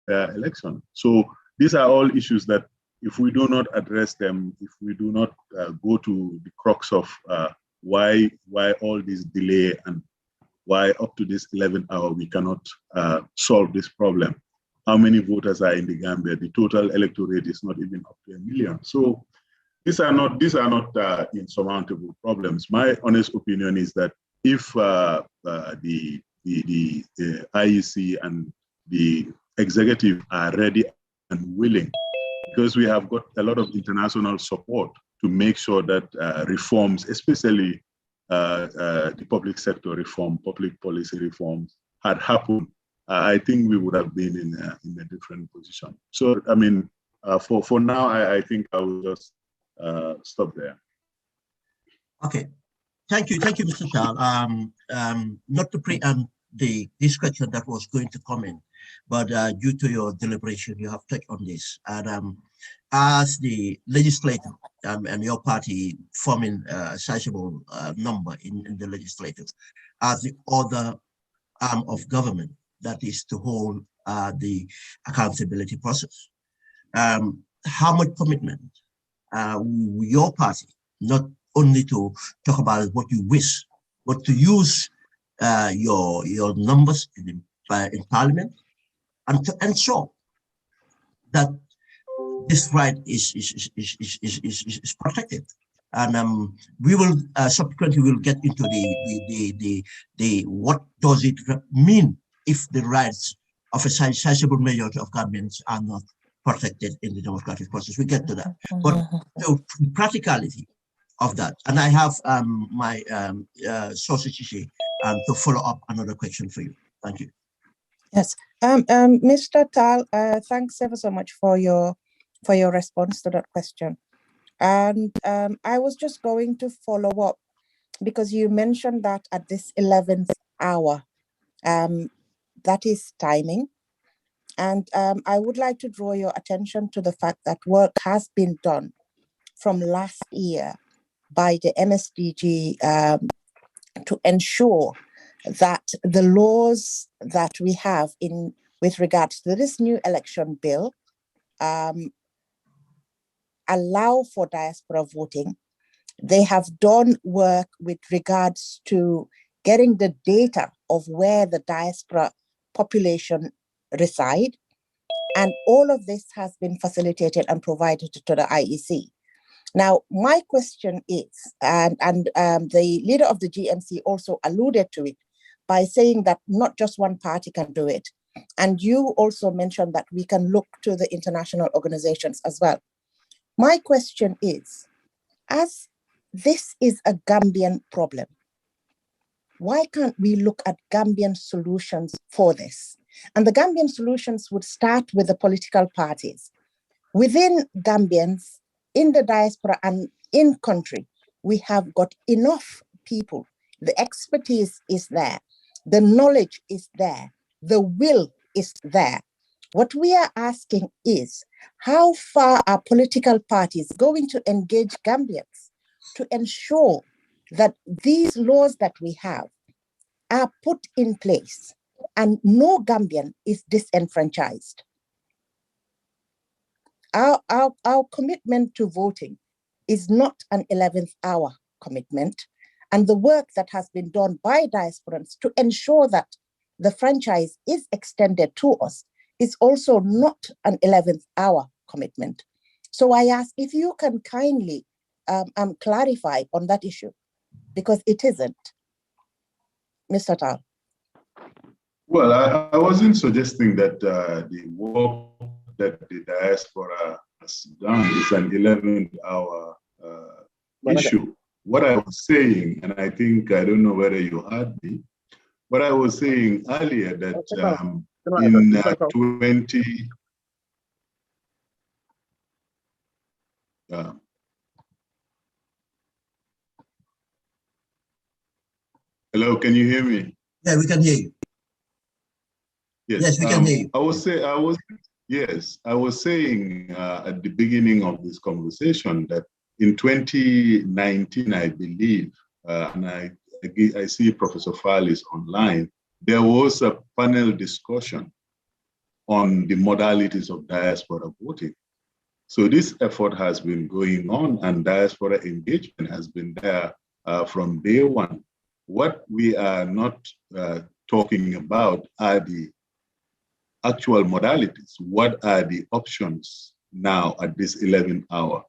election. So these are all issues that if we do not address them, if we do not go to the crux of why all this delay and why up to this 11th hour we cannot solve this problem. How many voters are in the Gambia? The total electorate is not even up to 1 million. So these are not insurmountable problems. My honest opinion is that if the IEC and the executive are ready and willing, because we have got a lot of international support to make sure that reforms, especially the public sector reform, public policy reforms, had happened, I think we would have been in a different position. So, I mean, for now, I think I will just stop there. Okay, thank you, Mr. Tal. Not to preempt this question that was going to come in, but due to your deliberation, you have touched on this. And as the legislature and your party forming a sizable number in the legislature, as the other arm of government that is to hold the accountability process, how much commitment your party, not only to talk about what you wish, but to use your numbers in parliament and to ensure that this right is protected. And we will subsequently will get into the what does it mean if the rights of a sizable majority of Gambians are not protected in the democratic process. We get to that. But the practicality of that, and I have my sources to follow up another question for you. Thank you. Yes, Mr. Tal, thanks ever so much for your response to that question. And I was just going to follow up because you mentioned that at this 11th hour, that is timing. And I would like to draw your attention to the fact that work has been done from last year by the MSDG to ensure that the laws that we have with regards to this new election bill allow for diaspora voting. They have done work with regards to getting the data of where the diaspora population reside. And all of this has been facilitated and provided to the IEC. Now, my question is, and the leader of the GMC also alluded to it by saying that not just one party can do it. And you also mentioned that we can look to the international organizations as well. My question is, as this is a Gambian problem, why can't we look at Gambian solutions for this? And the Gambian solutions would start with the political parties. Within Gambians, in the diaspora and in country, we have got enough people. The expertise is there. The knowledge is there. The will is there. What we are asking is, how far are political parties going to engage Gambians to ensure that these laws that we have are put in place and no Gambian is disenfranchised? Our commitment to voting is not an 11th hour commitment. And the work that has been done by diasporans to ensure that the franchise is extended to us is also not an 11th hour commitment. So I ask if you can kindly clarify on that issue, because it isn't. Mr. Tal. Well, I wasn't suggesting that the work that the diaspora has done is an 11th hour issue. What I was saying, and I think, I don't know whether you heard me, what I was saying earlier that in 20, hello, can you hear me? Yeah, we can hear you. Yes, we can hear you. I was saying at the beginning of this conversation that in 2019, I believe, and I see Professor Fall is online, there was a panel discussion on the modalities of diaspora voting. So this effort has been going on, and diaspora engagement has been there from day one. What we are not talking about are the actual modalities. What are the options now at this 11th hour,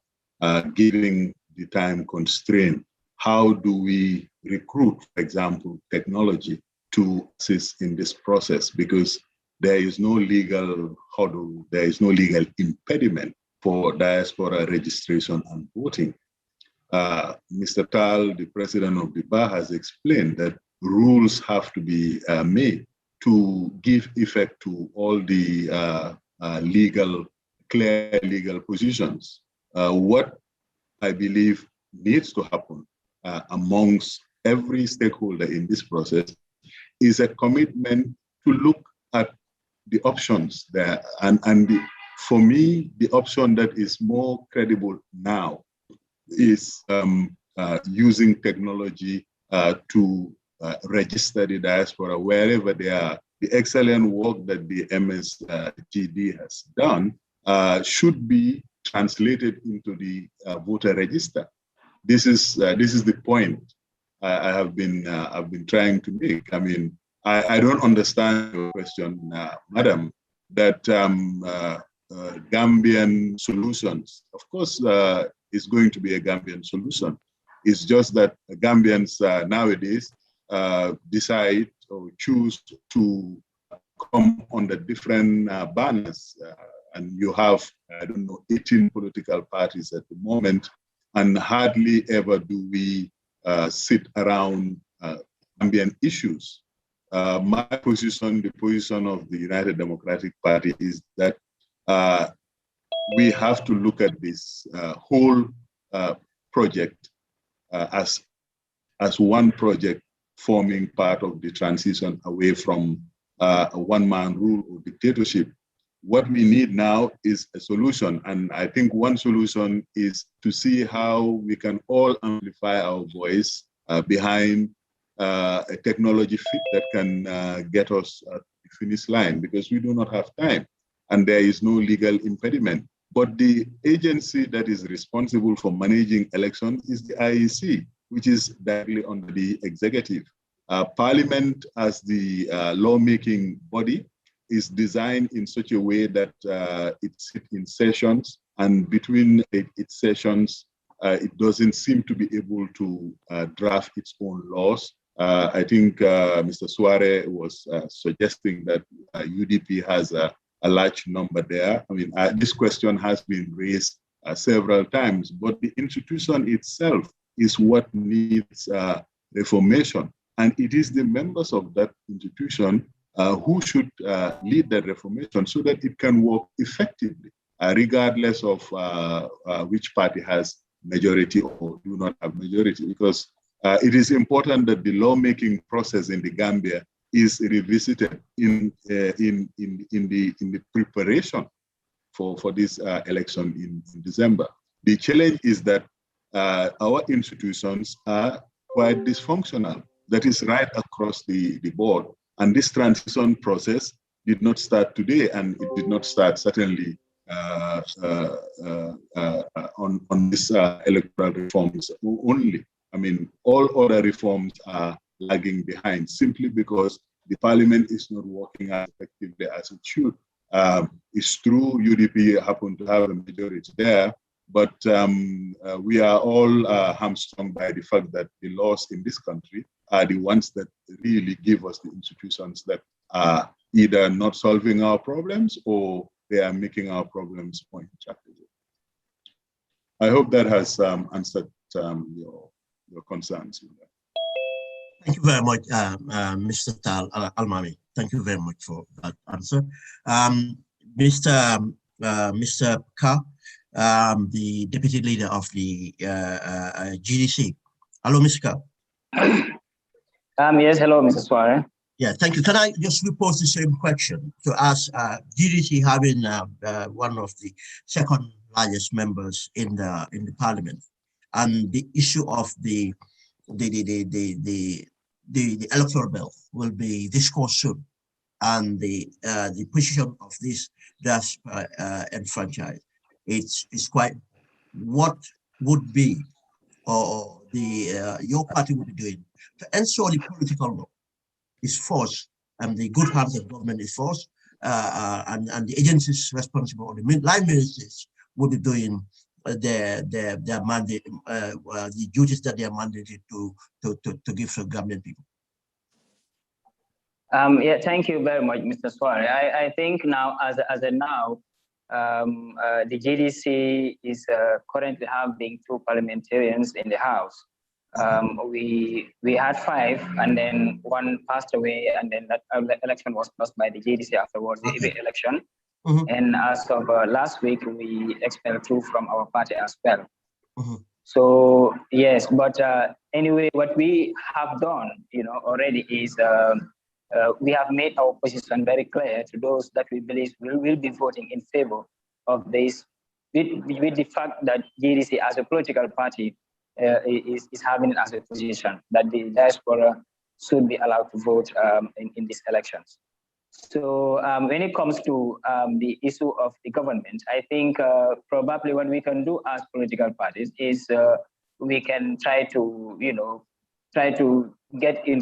given the time constraint? How do we recruit, for example, technology to assist in this process? Because there is no legal hurdle, there is no legal impediment for diaspora registration and voting. Mr. Tal, the president of the bar, has explained that rules have to be made to give effect to all the clear legal positions. What I believe needs to happen amongst every stakeholder in this process is a commitment to look at the options there. For me, the option that is more credible now is using technology to register the diaspora wherever they are. The excellent work that the MSGD has done should be translated into the voter register. This is the point I have been trying to make. I mean, I don't understand your question, madam, that Gambian solutions, of course, is going to be a Gambian solution. It's just that Gambians nowadays decide or choose to come under different banners. And you have, I don't know, 18 political parties at the moment, and hardly ever do we sit around Gambian issues. My position, the position of the United Democratic Party, is that we have to look at this whole project as one project forming part of the transition away from a one-man rule or dictatorship. What we need now is a solution, and I think one solution is to see how we can all amplify our voice behind a technology fit that can get us at the finish line, because we do not have time and there is no legal impediment. But the agency that is responsible for managing elections is the IEC, which is directly under the executive. Parliament, as the lawmaking body, is designed in such a way that it sits in sessions, and between its sessions, it doesn't seem to be able to draft its own laws. I think Mr. Suare was suggesting that UDP has a large number there. I mean, this question has been raised several times, but the institution itself is what needs reformation. And it is the members of that institution who should lead that reformation so that it can work effectively, regardless of which party has majority or do not have majority, because it is important that the lawmaking process in the Gambia is revisited in the preparation for this election in December. The challenge is that our institutions are quite dysfunctional. That is right across the board. And this transition process did not start today, and it did not start certainly on this electoral reforms only. I mean, all other reforms are lagging behind simply because the parliament is not working as effectively as it should. It's true UDP happen to have a majority there, but we are all hamstrung by the fact that the laws in this country are the ones that really give us the institutions that are either not solving our problems or they are making our problems more intractable. I hope that has answered your concerns. Thank you very much, Mr. Tal Almami. Thank you very much for that answer. Mr. Ka, the deputy leader of the GDC. Hello, Mr. Ka. Yes, hello, Mr. Suare. Yeah, thank you. Can I just repose the same question to ask GDC having one of the second largest members in the parliament, and the issue of the electoral bill will be discussed soon. and the position of this diaspora enfranchised. It's quite what would be or the your party would be doing to ensure the political law is forced and the good hands of government is forced, and the agencies responsible, or the line ministers, would be doing their mandate, the duties that they are mandated to give to Gambian people. Yeah, thank you very much, Mr. Suarez. I think now, as a now, the GDC is currently having 2 parliamentarians in the House. We had 5, and then 1 passed away, and then that election was lost by the GDC afterwards, the election. And as of last week, we expelled 2 from our party as well. So yes, but anyway, what we have done, already is we have made our position very clear to those that we believe will be voting in favor of this, with the fact that GDC as a political party is having it as a position that the diaspora should be allowed to vote in these elections. So when it comes to the issue of the government, I think probably what we can do as political parties is we can try to,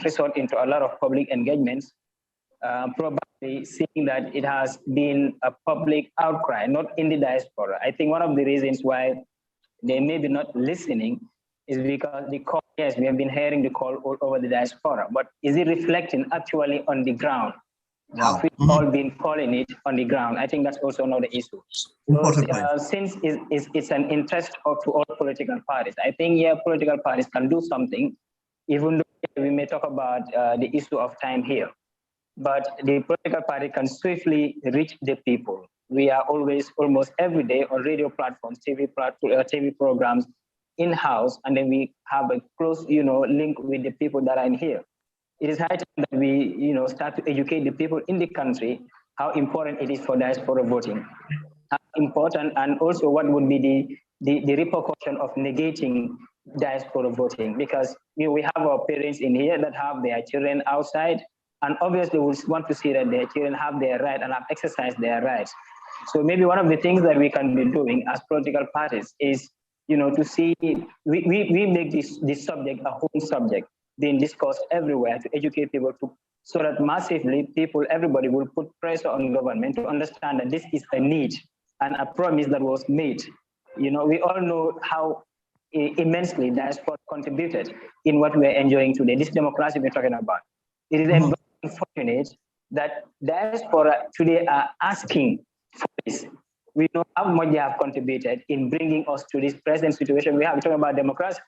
resort into a lot of public engagements, probably seeing that it has been a public outcry, not in the diaspora. I think one of the reasons why they may be not listening is because the call, yes, we have been hearing the call all over the diaspora, but is it reflecting actually on the ground? Have we all been calling it on the ground? I think that's also another issue. So, since it's an interest to all political parties, I think, yeah, political parties can do something, even though we may talk about the issue of time here. But the political party can swiftly reach the people. We are always, almost every day, on radio platforms, TV programs, in-house, and then we have a close, link with the people that are in here. It is high time that we, start to educate the people in the country how important it is for diaspora voting, how important, and also what would be the repercussion of negating diaspora voting, because we have our parents in here that have their children outside, and obviously we want to see that their children have their right and have exercised their rights. So maybe one of the things that we can be doing as political parties is, to see, we make this subject a whole subject being discussed everywhere to educate people, so that massively everybody will put pressure on government to understand that this is a need and a promise that was made. We all know how immensely diaspora contributed in what we're enjoying today, this democracy we're talking about. It is very unfortunate that diaspora today are asking for this. We know how much they have contributed in bringing us to this present situation we have. We're talking about democracy,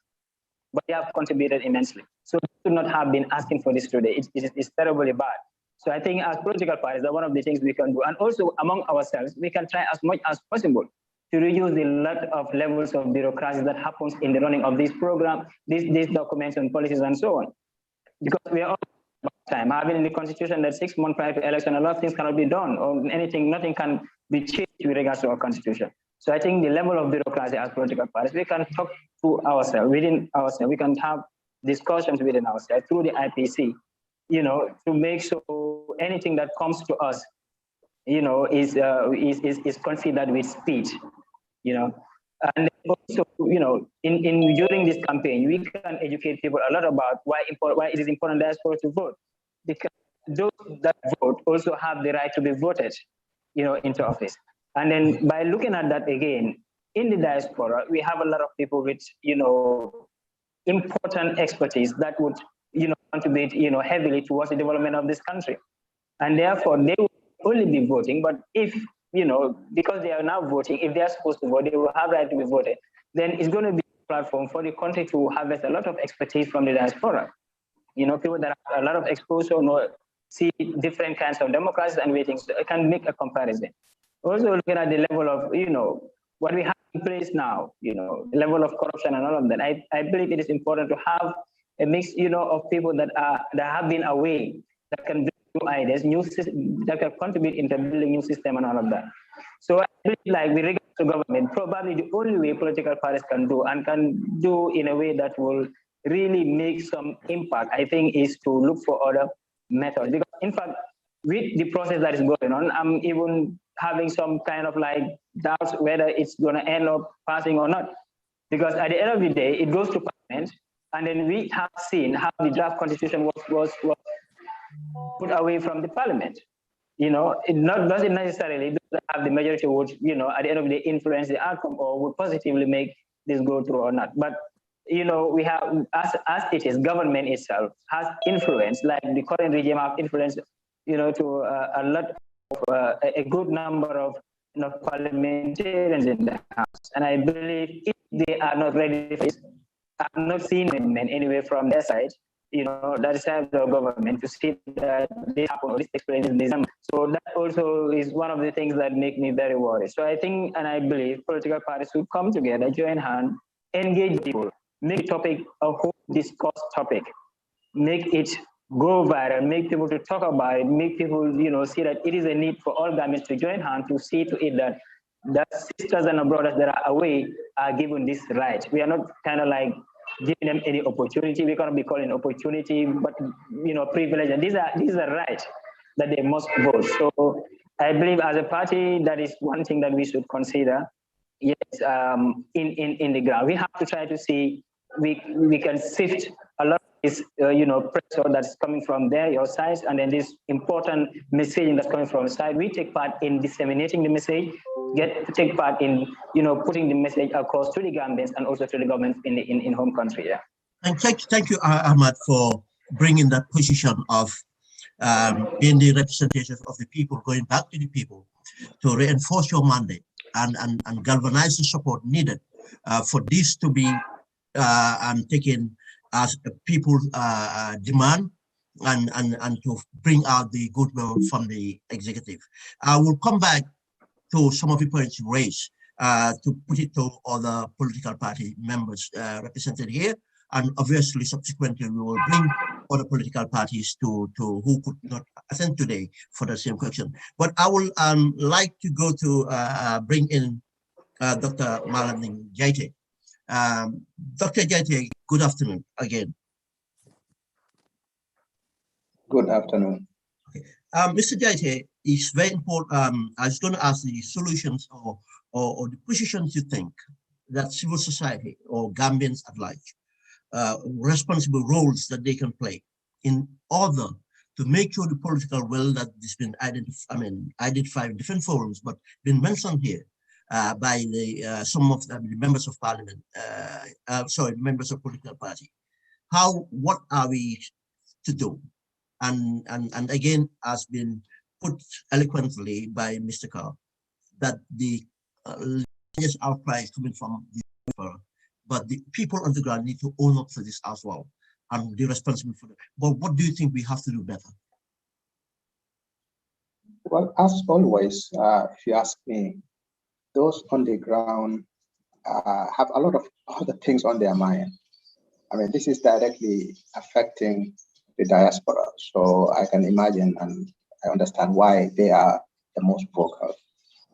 but they have contributed immensely. So we should not have been asking for this today. It's terribly bad. So I think as political parties, that's one of the things we can do. And also among ourselves, we can try as much as possible to reduce the lot of levels of bureaucracy that happens in the running of this program, these documents and policies and so on. Because we are all about time. Having in the constitution that 6 months prior to election, a lot of things cannot be done, or nothing can be changed with regards to our constitution. So I think the level of bureaucracy as political parties, we can talk to ourselves, within ourselves. We can have discussions within ourselves through the IPC, to make sure anything that comes to us, is considered with speed, And also, during this campaign, we can educate people a lot about why it is important diaspora to vote, because those that vote also have the right to be voted, into office. And then by looking at that again, in the diaspora, we have a lot of people with, important expertise that would, contribute, heavily towards the development of this country. And therefore, they will only be voting, but if, because they are now voting, if they are supposed to vote, they will have right to be voted, then it's going to be a platform for the country to harvest a lot of expertise from the diaspora. People that have a lot of exposure, see different kinds of democracies and waiting, so I can make a comparison. Also looking at the level of, what we have in place now, the level of corruption and all of that, I believe it is important to have a mix, of people that have been away, that can bring new ideas, that can contribute into building new system and all of that. So I believe, like with regards to government, probably the only way political parties can do, and can do in a way that will really make some impact, I think, is to look for other methods. Because in fact, with the process that is going on, I'm even having some kind of like doubts whether it's going to end up passing or not. Because at the end of the day, it goes to Parliament, and then we have seen how the draft constitution was put away from the Parliament. You know, it doesn't necessarily have the majority vote, you know, at the end of the day influence the outcome or would positively make this go through or not. But, you know, we have, as it is, government itself has influence, like the current regime have influence, you know, to a lot of, a good number of, you know, parliamentarians in the House. And I believe if they are not ready for this, I've not seen amendment anyway from their side, you know, that is the government to see that this happen or this experience in December. So that also is one of the things that make me very worried. So I think and I believe political parties should come together, join hands, engage people, make topic a whole discourse topic, make it go viral, make people to talk about it, make people, you know, see that it is a need for all governments to join hands to see to it that sisters and brothers that are away are given this right. We are not kind of like giving them any opportunity. We cannot be calling opportunity, but you know, privilege. And these are rights that they must vote. So I believe as a party, that is one thing that we should consider. Yes, in the ground, we have to try to see we can sift a lot of this, you know, pressure that's coming from your side, and then this important messaging that's coming from the side. We take part in disseminating the message, take part in, you know, putting the message across to the Gambians and also to the government in home country. Yeah. And thank you, Ahmad, for bringing that position of being the representation of the people, going back to the people to reinforce your mandate and galvanize the support needed for this to be taken as a people demand and to bring out the goodwill from the executive. I will come back to some of the points you raised to put it to other political party members represented here, and obviously subsequently we will bring other political parties to who could not attend today for the same question. But I will like to go to bring in Dr. Malaning Jaite. Dr. Jaite, good afternoon again. Good afternoon. Okay. Mr. Jaite, it's very important. I was going to ask the solutions or the positions you think that civil society or Gambians at large, responsible roles that they can play in order to make sure the political will that has been identified in different forums, but been mentioned here by the some of the members of parliament, members of political party. What are we to do? And again, has been put eloquently by Mr. Carr, that the largest outcry is coming from the people, but the people on the ground need to own up to this as well and be responsible for it. But what do you think we have to do better? Well, as always, if you ask me, those on the ground have a lot of other things on their mind. I mean, this is directly affecting the diaspora, so I can imagine and I understand why they are the most vocal.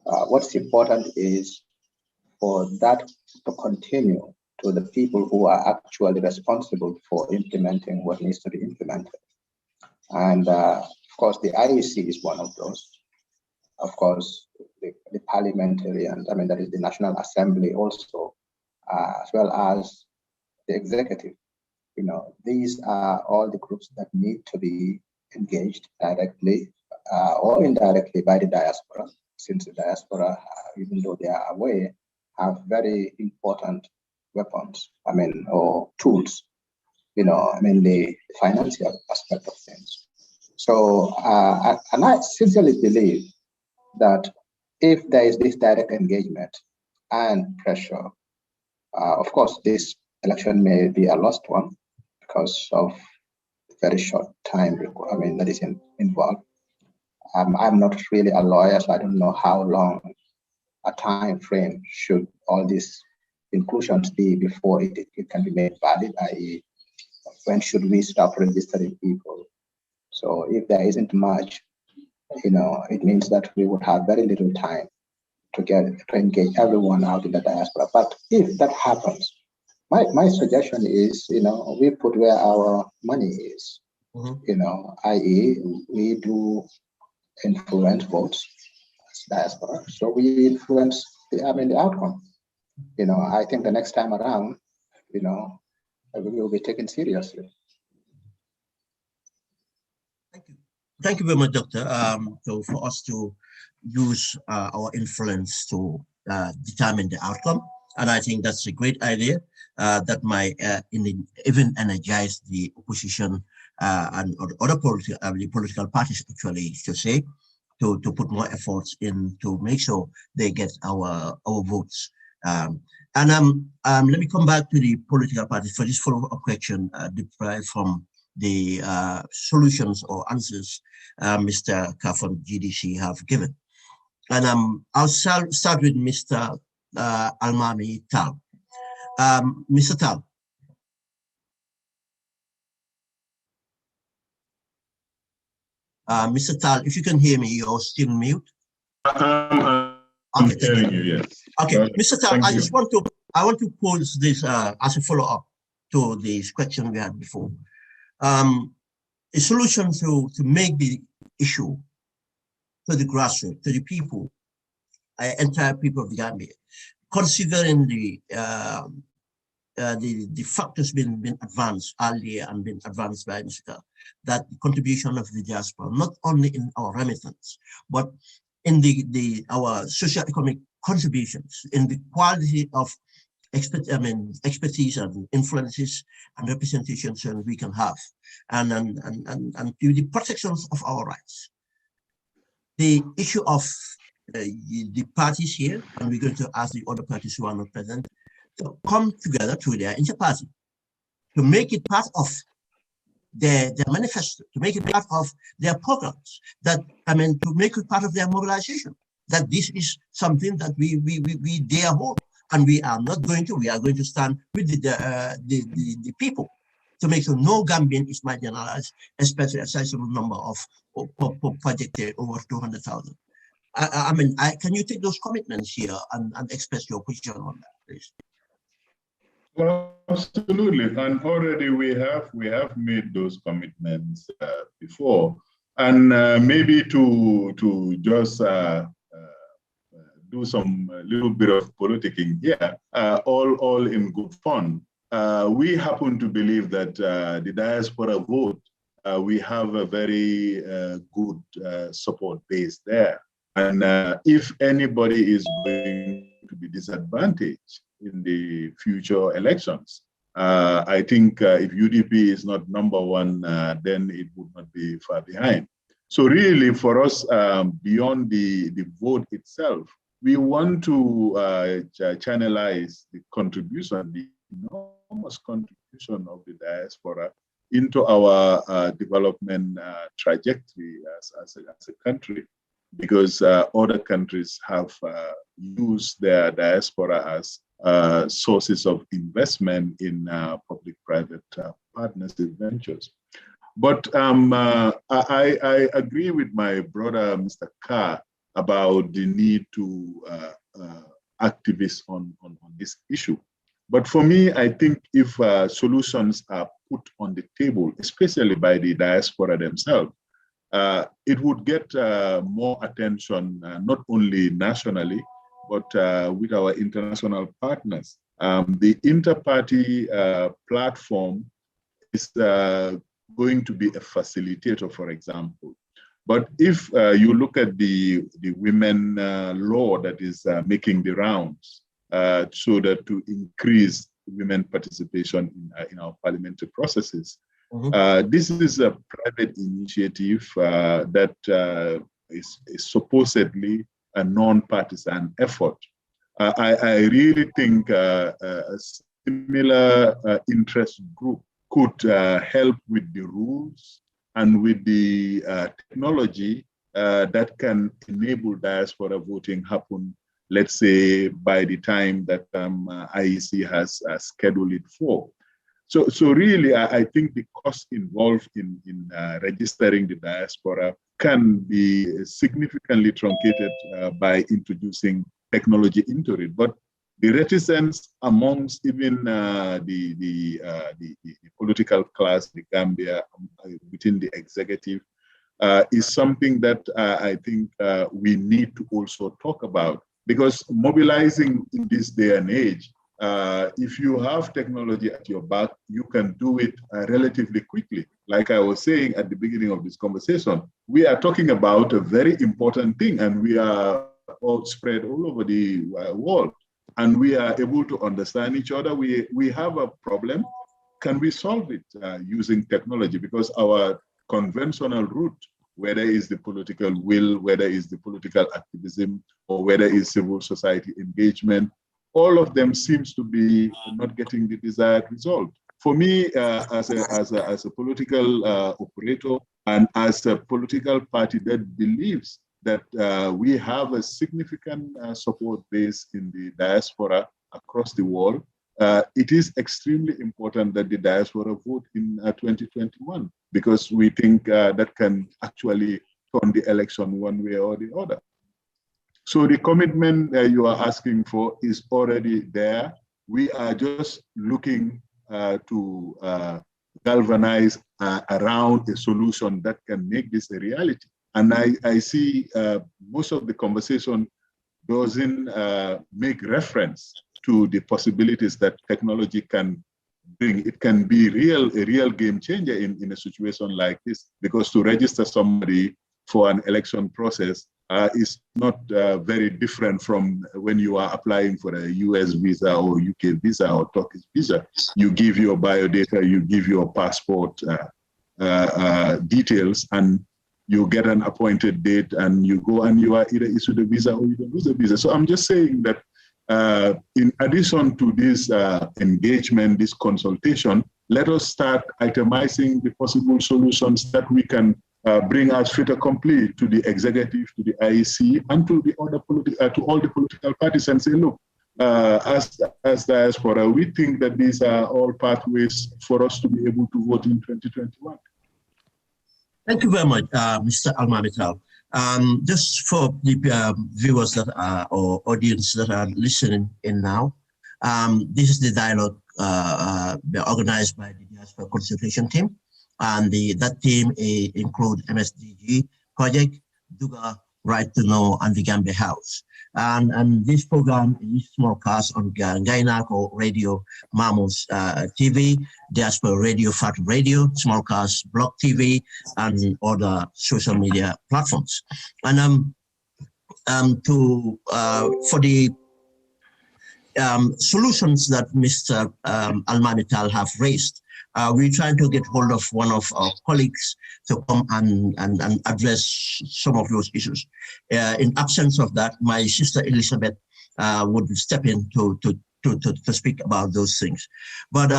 What's important is for that to continue to the people who are actually responsible for implementing what needs to be implemented. And of course, the IEC is one of those. Of course, the parliamentarians, I mean, that is the National Assembly also, as well as the executive. You know, these are all the groups that need to be engaged directly or indirectly by the diaspora, since the diaspora, even though they are away, have very important weapons, I mean, or tools, you know, I mean, the financial aspect of things. So, and I sincerely believe that if there is this direct engagement and pressure, of course, this election may be a lost one because of very short time, I mean, that is involved. I'm not really a lawyer, so I don't know how long a time frame should all these inclusions be before it can be made valid, i.e., when should we stop registering people? So if there isn't much, you know, it means that we would have very little time to engage everyone out in the diaspora. But if that happens, my suggestion is, you know, we put where our money is, you know, i.e., we do influence votes as diaspora. So we influence the outcome. I think the next time around, we will be taken seriously. Thank you. Thank you very much, Doctor. So for us to use our influence to determine the outcome, and I think that's a great idea that might even energize the opposition and other political parties actually to say to put more efforts in to make sure they get our votes. Let me come back to the political parties for this follow-up question derived from the solutions or answers Mr. Ka from GDC have given. And I'll start with Mr. Almami Tal. Mr. Tal. Mr. Tal, if you can hear me, you're still mute. I'm hearing you, yes. Okay, Mr. Tal, I want to pose this as a follow-up to this question we had before. A solution to make the issue to the grassroots, to the people, entire people of the Gambia, considering the factors been advanced earlier and been advanced by Mr. that the contribution of the diaspora, not only in our remittance, but in our socio-economic contributions, in the quality of expertise and influences and representations we can have, and to the protections of our rights. The issue of the parties here, and we're going to ask the other parties who are not present to come together through their inter-party, to make it part of their manifesto, to make it part of their programs, to make it part of their mobilization, that this is something that we dare hold. And we are going to stand with the people to make sure no Gambian is marginalized, especially a sizable number of projected over 200,000. Can you take those commitments here and express your position on that, please? Well, absolutely, and already we have made those commitments before, and maybe to just do some little bit of politicking here, all in good fun. We happen to believe that the diaspora vote, we have a very good support base there. And if anybody is going to be disadvantaged in the future elections, I think if UDP is not number one, then it would not be far behind. So really for us, beyond the vote itself, we want to channelize the contribution, the enormous contribution of the diaspora into our development trajectory as a country, because other countries have used their diaspora as sources of investment in public-private partnership ventures. But I agree with my brother, Mr. Carr, about the need to activists on this issue. But for me, I think if solutions are put on the table, especially by the diaspora themselves, it would get more attention, not only nationally, but with our international partners. The inter-party platform is going to be a facilitator, for example. But if you look at the women law that is making the rounds, so that to increase women participation in our parliamentary processes, this is a private initiative that is supposedly a non-partisan effort. I really think a similar interest group could help with the rules and with the technology that can enable diaspora voting happen, let's say, by the time that IEC has scheduled it for. So really, I think the cost involved in registering the diaspora can be significantly truncated by introducing technology into it. But the reticence amongst even the political class, the Gambia, within the executive, is something that I think we need to also talk about, because mobilizing in this day and age, if you have technology at your back, you can do it relatively quickly. Like I was saying at the beginning of this conversation, we are talking about a very important thing, and we are all spread all over the world, and we are able to understand each other. We have a problem. Can we solve it using technology? Because our conventional route, whether it's the political will, whether it's the political activism, or whether it's civil society engagement, all of them seems to be not getting the desired result. For me, as a political operator and as a political party that believes that we have a significant support base in the diaspora across the world, it is extremely important that the diaspora vote in 2021, because we think that can actually turn the election one way or the other. So the commitment you are asking for is already there. We are just looking to galvanize around a solution that can make this a reality. And I see most of the conversation doesn't make reference to the possibilities that technology can bring. It can be a real game changer in a situation like this, because to register somebody for an election process is not very different from when you are applying for a US visa or UK visa or Turkish visa. You give your biodata, you give your passport details, and you get an appointed date, and you go and you are either issued a visa or you don't lose a visa. So I'm just saying that in addition to this engagement, this consultation, let us start itemizing the possible solutions that we can bring as fait accompli to the executive, to the IEC, and to the other to all the political parties, and say, look, as diaspora, we think that these are all pathways for us to be able to vote in 2021. Thank you very much, Mr. Almamital. Just for the viewers that are, or audience that are listening in now, this is the dialogue organized by the Diaspora Consultation Team. And that team include MSDG Project, Duga, Right to Know, and the Gambia House. And this program is broadcast on Gainako Radio, Mamos TV, Diaspora Radio, Fat Radio, Smallcast, Block TV, and other social media platforms. And for the solutions that Mr. Almamital have raised, we're trying to get hold of one of our colleagues to come and address some of those issues. In absence of that, my sister Elizabeth would step in to speak about those things. But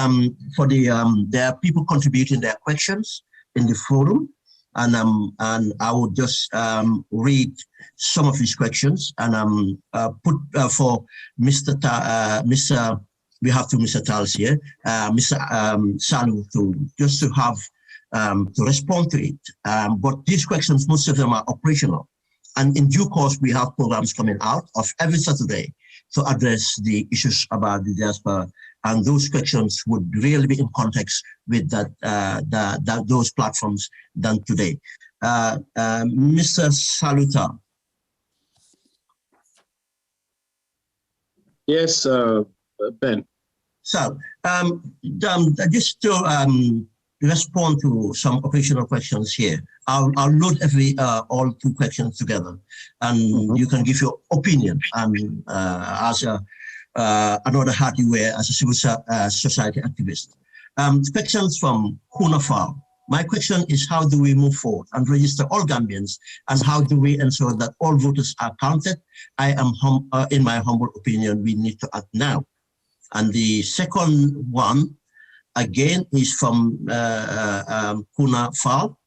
for there are people contributing their questions in the forum, and I would just read some of these questions and put for Mr. We have to Mr. Tals here, Mr. Salu, to have to respond to it. But these questions, most of them are operational. And in due course, we have programs coming out of every Saturday to address the issues about the diaspora. And those questions would really be in context with those platforms done today. Mr. Saluta. Yes, Ben. So, just to respond to some operational questions here, I'll load all two questions together, and you can give your opinion and as another hat you wear as a civil society activist. Questions from Hunafal. My question is, how do we move forward and register all Gambians, and how do we ensure that all voters are counted? I am, in my humble opinion, we need to act now. And the second one, again, is from Kuna Fal.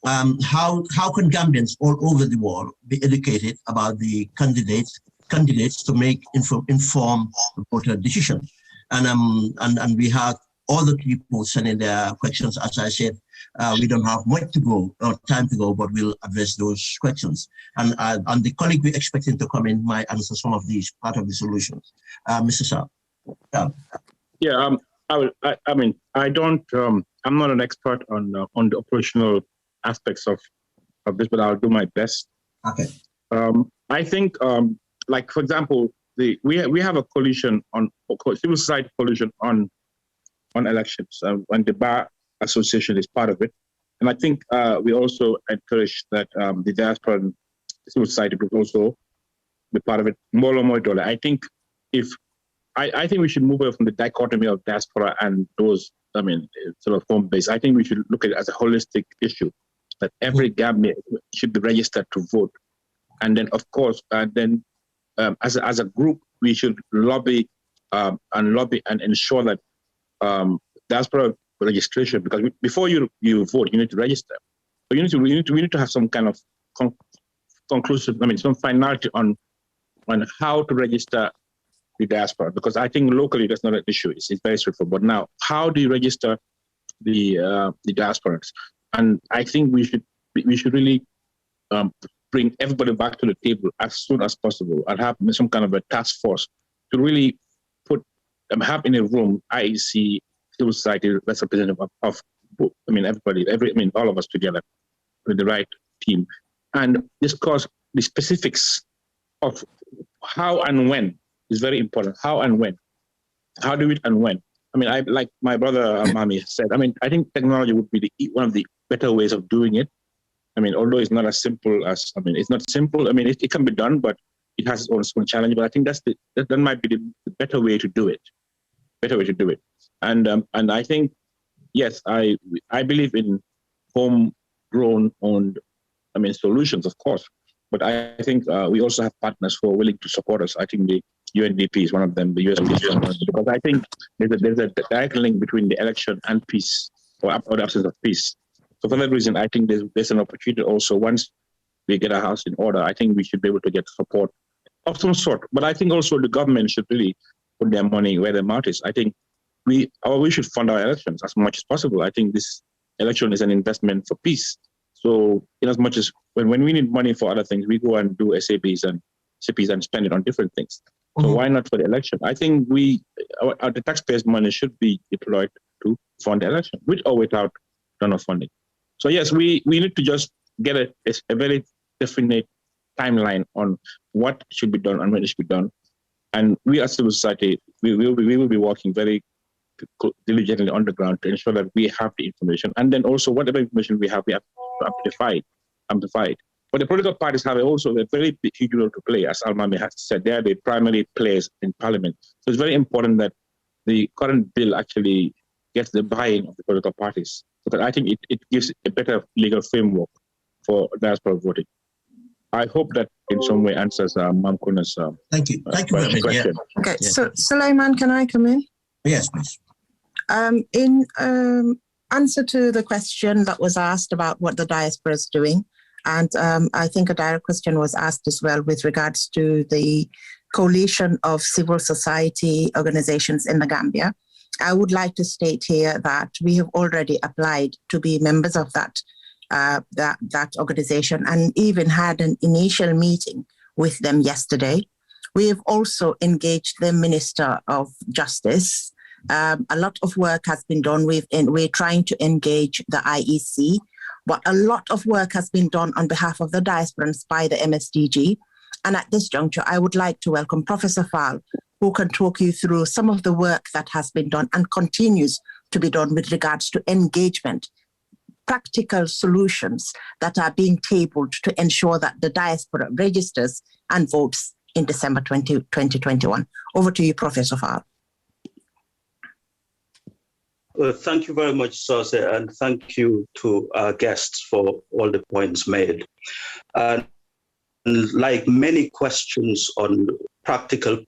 How can Gambians all over the world be educated about the candidates to make informed voter decisions? And we have all the people sending their questions. As I said, we don't have much to go or time to go, but we'll address those questions. And the colleague we're expecting to come in might answer some of these, part of the solutions. Mr. Saab. Yeah, I mean, I don't. I'm not an expert on the operational aspects of of this, but I'll do my best. Okay. I think, like for example, we have a coalition on civil society coalition on elections, and the Bar Association is part of it. And I think we also encourage that the diaspora and civil society group also be part of it. I think I think we should move away from the dichotomy of diaspora and those, sort of home base. I think we should look at it as a holistic issue, that every Gambian should be registered to vote. And then, of course, as a group, we should lobby and ensure that diaspora registration, because before you vote, you need to register. So we need to have some kind of conclusive, some finality on how to register the diaspora, because I think locally that's not an issue. It's very straightforward. But now, how do you register the diasporans? And I think we should really bring everybody back to the table as soon as possible and have some kind of a task force to really have in a room IEC, civil society representative of everybody, all of us together with the right team, and discuss the specifics of how and when is very important. How and when, how do it and when. I like my brother Mami said. I think technology would be one of the better ways of doing it. Although it's not as simple as it's not simple. It can be done, but it has its own challenge. But I think that might be the better way to do it. And I think, yes, I believe in homegrown owned solutions, of course. But I think we also have partners who are willing to support us. I think the UNDP is one of them, the USDP is one of them, because I think there's a direct link between the election and peace, or the absence of peace. So for that reason, I think there's an opportunity also, once we get our house in order, I think we should be able to get support of some sort. But I think also the government should really put their money where their mouth is. I think we should fund our elections as much as possible. I think this election is an investment for peace. So in as much as when we need money for other things, we go and do SABs and CPs and spend it on different things. So why not for the election? I think the taxpayers' money should be deployed to fund the election, with or without donor funding. So yes, we need to just get a very definite timeline on what should be done and when it should be done. And we as civil society, we will be working very diligently on the ground to ensure that we have the information. And then also whatever information we have to amplify it. But the political parties have also a very huge role to play, as Almami has said. They are the primary players in parliament. So it's very important that the current bill actually gets the buy-in of the political parties. Because I think it gives a better legal framework for diaspora voting. I hope that in some way answers Mam Kuna's Thank you very much. question. Yeah. Okay, Yeah. so Suleiman, can I come in? Yes, please. In answer to the question that was asked about what the diaspora is doing, and I think a direct question was asked as well with regards to the coalition of civil society organizations in the Gambia. I would like to state here that we have already applied to be members of that organization, and even had an initial meeting with them yesterday. We have also engaged the Minister of Justice. A lot of work has been done. We're trying to engage the IEC, but a lot of work has been done on behalf of the diasporans by the MSDG. And at this juncture, I would like to welcome Professor Fall, who can talk you through some of the work that has been done and continues to be done with regards to engagement, practical solutions that are being tabled to ensure that the diaspora registers and votes in December 2021. Over to you, Professor Fall. Thank you very much, Sose, and thank you to our guests for all the points made. And like many questions on practical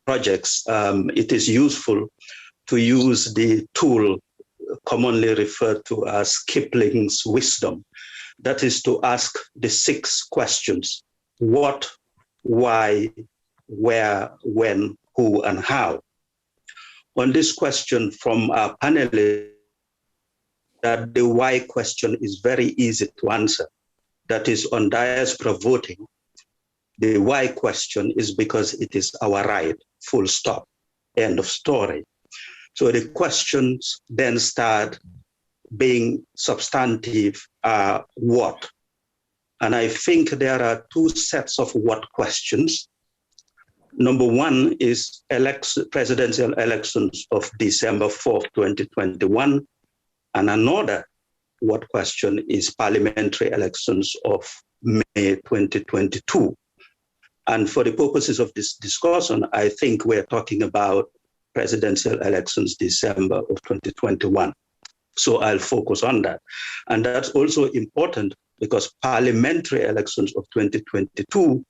projects, it is useful to use the tool commonly referred to as Kipling's wisdom. That is to ask the 6 questions: what, why, where, when, who, and how. On this question from our panelists, that the why question is very easy to answer. That is, on diaspora voting, the why question is because it is our right, full stop, end of story. So the questions then start being substantive. What? And I think there are two sets of what questions. Number one is presidential elections of December 4th, 2021. And another what question is parliamentary elections of May 2022. And for the purposes of this discussion, I think we're talking about presidential elections December of 2021. So I'll focus on that. And that's also important because parliamentary elections of 2022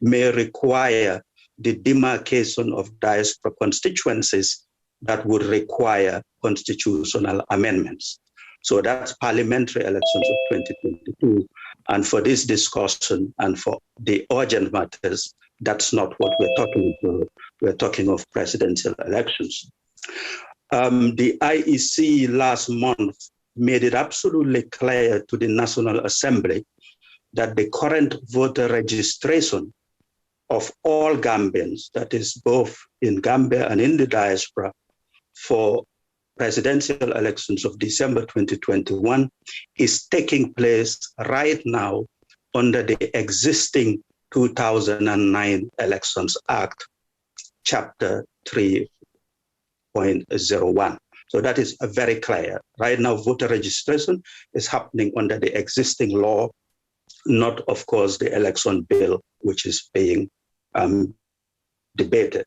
may require the demarcation of diaspora constituencies that would require constitutional amendments. So that's parliamentary elections of 2022. And for this discussion and for the urgent matters, that's not what we're talking about. We're talking of presidential elections. The IEC last month made it absolutely clear to the National Assembly that the current voter registration of all Gambians, that is both in Gambia and in the diaspora, for presidential elections of December 2021 is taking place right now under the existing 2009 Elections Act, Chapter 3.01. So that is very clear. Right now, voter registration is happening under the existing law, not, of course, the election bill, which is being debated.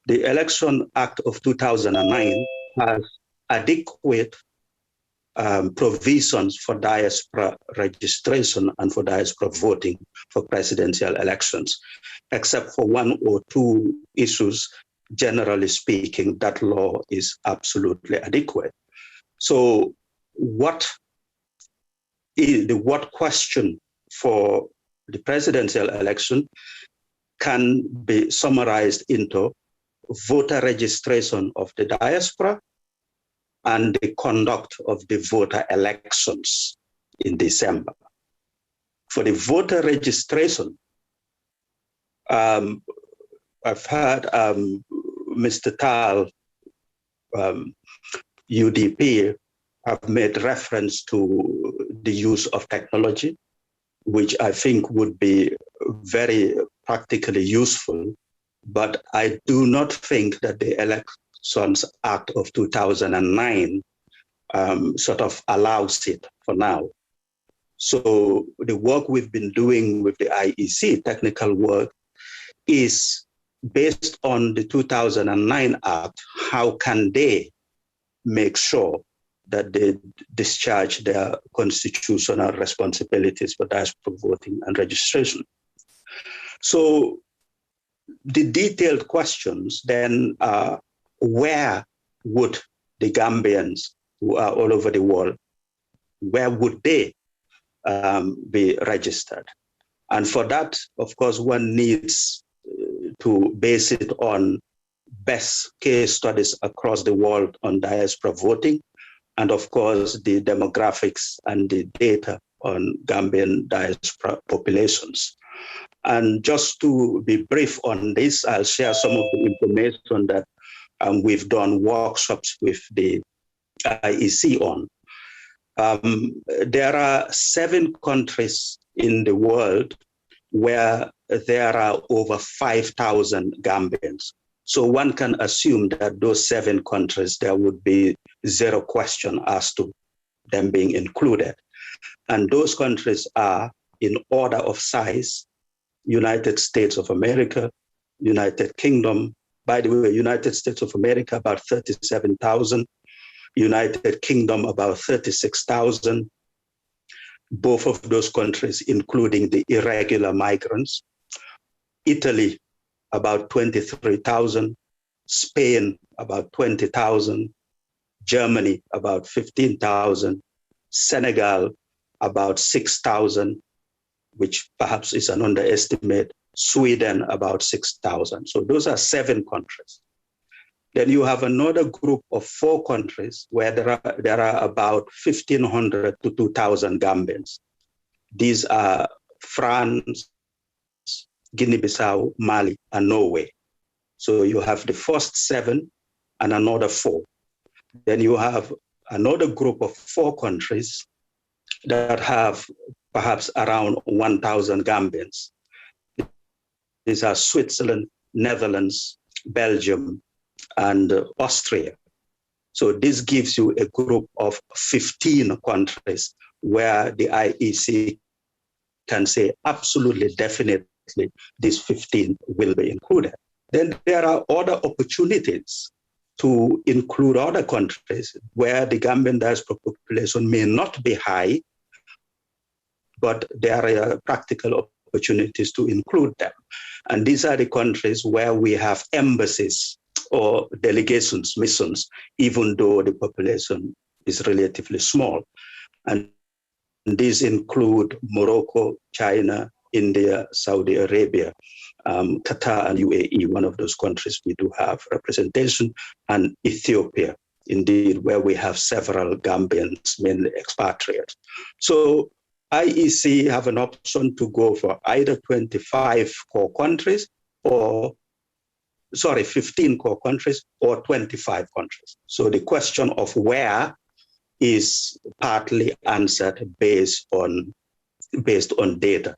The Election Act of 2009 has adequate provisions for diaspora registration and for diaspora voting for presidential elections. Except for one or two issues, generally speaking, that law is absolutely adequate. So what question for the presidential election can be summarized into voter registration of the diaspora and the conduct of the voter elections in December. For the voter registration, I've heard Mr. Tal, UDP, have made reference to the use of technology, which I think would be very practically useful. But I do not think that the Elections Act of 2009 sort of allows it for now. So the work we've been doing with the IEC, technical work, is based on the 2009 Act. How can they make sure that they discharge their constitutional responsibilities for diaspora voting and registration? So the detailed questions then are, where would the Gambians who are all over the world, where would they be registered? And for that, of course, one needs to base it on best case studies across the world on diaspora voting, and of course, the demographics and the data on Gambian diaspora populations. And just to be brief on this, I'll share some of the information that we've done workshops with the IEC on. There are 7 countries in the world where there are over 5,000 Gambians. So one can assume that those 7 countries, there would be zero question as to them being included. And those countries are, in order of size, United States of America, United Kingdom. By the way, United States of America, about 37,000. United Kingdom, about 36,000. Both of those countries, including the irregular migrants. Italy, about 23,000. Spain, about 20,000. Germany, about 15,000. Senegal, about 6,000, which perhaps is an underestimate. Sweden, about 6,000. So those are 7 countries. Then you have another group of 4 countries where there are about 1,500 to 2,000 Gambians. These are France, Guinea-Bissau, Mali, and Norway. So you have the first 7 and another 4. Then you have another group of 4 countries that have perhaps around 1,000 Gambians. These are Switzerland, Netherlands, Belgium, and Austria. So this gives you a group of 15 countries where the IEC can say absolutely, definitely, these 15 will be included. Then there are other opportunities to include other countries where the Gambian diaspora population may not be high, but there are practical opportunities to include them. And these are the countries where we have embassies or delegations, missions, even though the population is relatively small. And these include Morocco, China, India, Saudi Arabia, Qatar and UAE, one of those countries we do have representation, and Ethiopia, indeed, where we have several Gambians, mainly expatriates. So IEC have an option to go for either 25 core countries or, 15 core countries or 25 countries. So the question of where is partly answered based on data.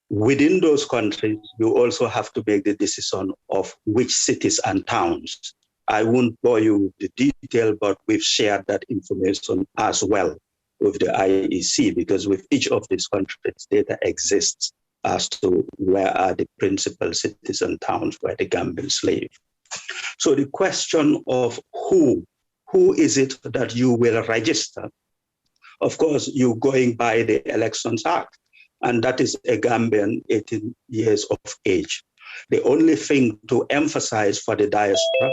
Within those countries, you also have to make the decision of which cities and towns. I won't bore you with the detail, but we've shared that information as well with the IEC, because with each of these countries, data exists as to where are the principal cities and towns where the Gambians live. So the question of who is it that you will register? Of course, you're going by the Elections Act, and that is a Gambian 18 years of age. The only thing to emphasize for the diaspora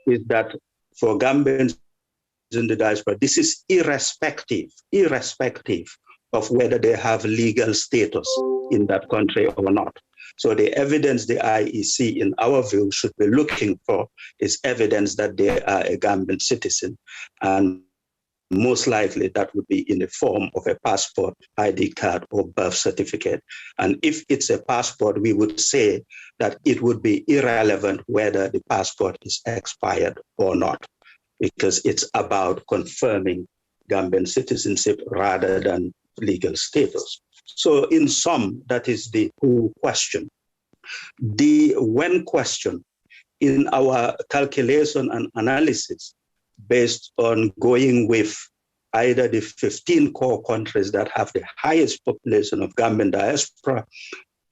is that for Gambians in the diaspora, this is irrespective of whether they have legal status in that country or not. So the evidence the IEC, in our view, should be looking for is evidence that they are a Gambian citizen. And most likely that would be in the form of a passport, ID card, or birth certificate. And if it's a passport, we would say that it would be irrelevant whether the passport is expired or not, because it's about confirming Gambian citizenship rather than legal status. So in sum, that is the who question. The when question, in our calculation and analysis, based on going with either the 15 core countries that have the highest population of Gambian diaspora,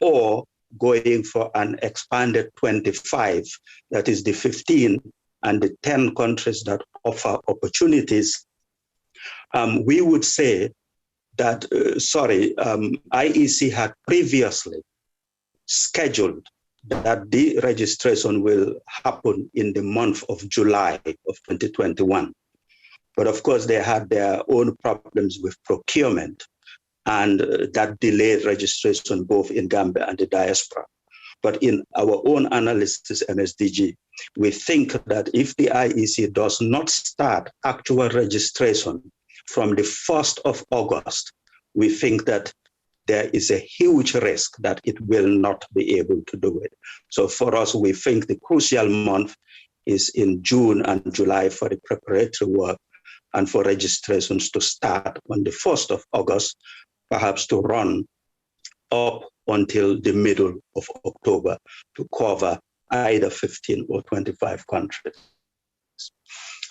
or going for an expanded 25, that is the 15 and the 10 countries that offer opportunities, we would say that, IEC had previously scheduled that the registration will happen in the month of July of 2021. But of course, they had their own problems with procurement, and that delayed registration both in Gambia and the diaspora. But in our own analysis, MSDG, we think that if the IEC does not start actual registration from the 1st of August, we think that there is a huge risk that it will not be able to do it. So for us, we think the crucial month is in June and July for the preparatory work, and for registrations to start on the 1st of August, perhaps to run up until the middle of October to cover either 15 or 25 countries.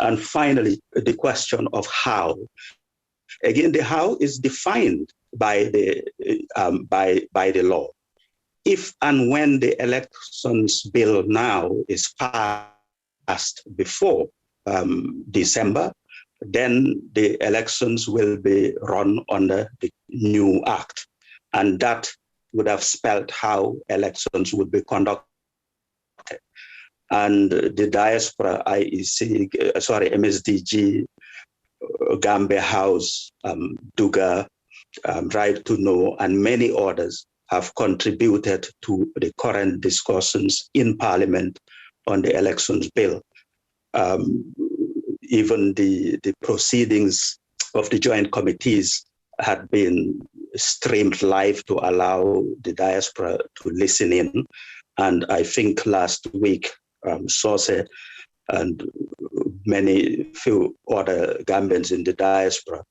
And finally, the question of how. Again, the how is defined by the law. If and when the elections bill now is passed before December, then the elections will be run under the new act. And that would have spelled how elections would be conducted. And the diaspora MSDG, Gambia House, Duga, Right to Know, and many others have contributed to the current discussions in Parliament on the elections bill. Even the proceedings of the joint committees had been streamed live to allow the diaspora to listen in. And I think last week, Sose and few other Gambians in the diaspora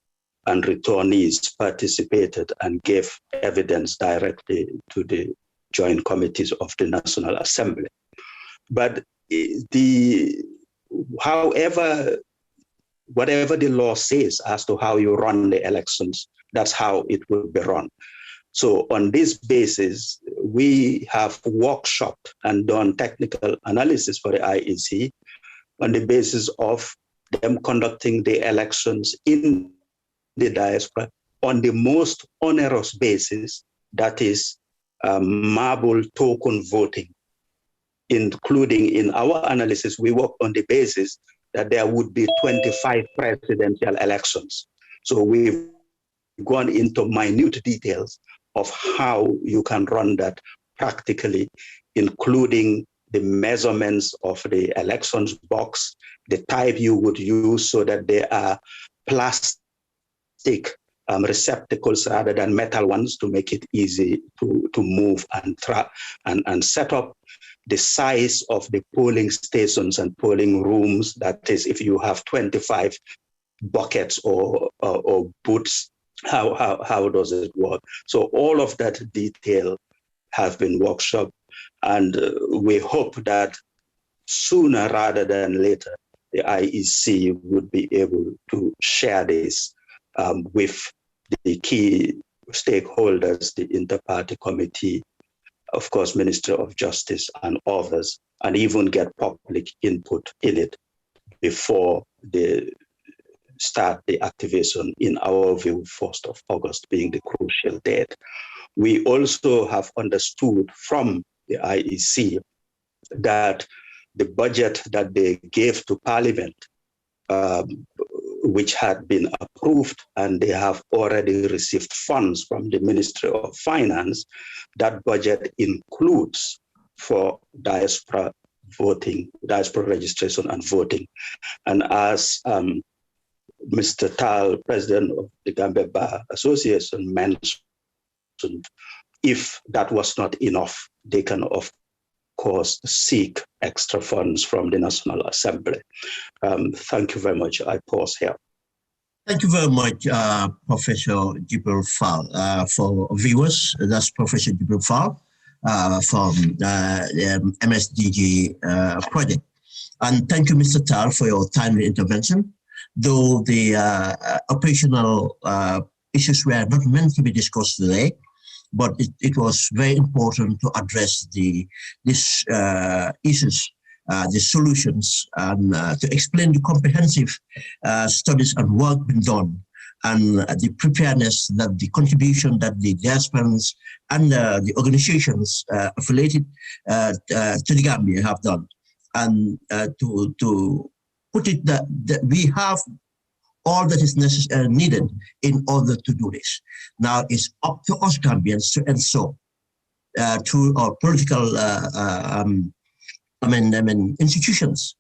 and returnees participated and gave evidence directly to the joint committees of the National Assembly. But whatever the law says as to how you run the elections, that's how it will be run. So on this basis, we have workshopped and done technical analysis for the IEC on the basis of them conducting the elections in the diaspora on the most onerous basis, that is marble token voting, including in our analysis, we work on the basis that there would be 25 presidential elections. So we've gone into minute details of how you can run that practically, including the measurements of the elections box, the type you would use so that they are plastic receptacles rather than metal ones to make it easy to move and set up the size of the polling stations and polling rooms. That is, if you have 25 buckets or booths, how does it work? So all of that detail have been workshopped, and we hope that sooner rather than later, the IEC would be able to share this with the key stakeholders, the Inter-Party Committee, of course, Ministry of Justice and others, and even get public input in it before they start the activation, in our view, 1st of August being the crucial date. We also have understood from the IEC that the budget that they gave to Parliament, which had been approved, and they have already received funds from the Ministry of Finance, that budget includes for diaspora voting, diaspora registration and voting. And as Mr. Tal, President of the Gambia Bar Association, mentioned, if that was not enough, they can, of course, seek extra funds from the National Assembly. Thank you very much. I pause here. Thank you very much, Professor Jibril Fall. For viewers, that's Professor Jibril Fall from the MSDG project. And thank you, Mr. Tal, for your timely intervention. Though the operational issues were not meant to be discussed today, but it was very important to address these issues, the solutions, and to explain the comprehensive studies and work being done, and the preparedness, that the contribution that the diasporans and the organizations affiliated to the Gambia have done, and to put it that we have all that is needed in order to do this. Now it's up to us Gambians to ensure through our political institutions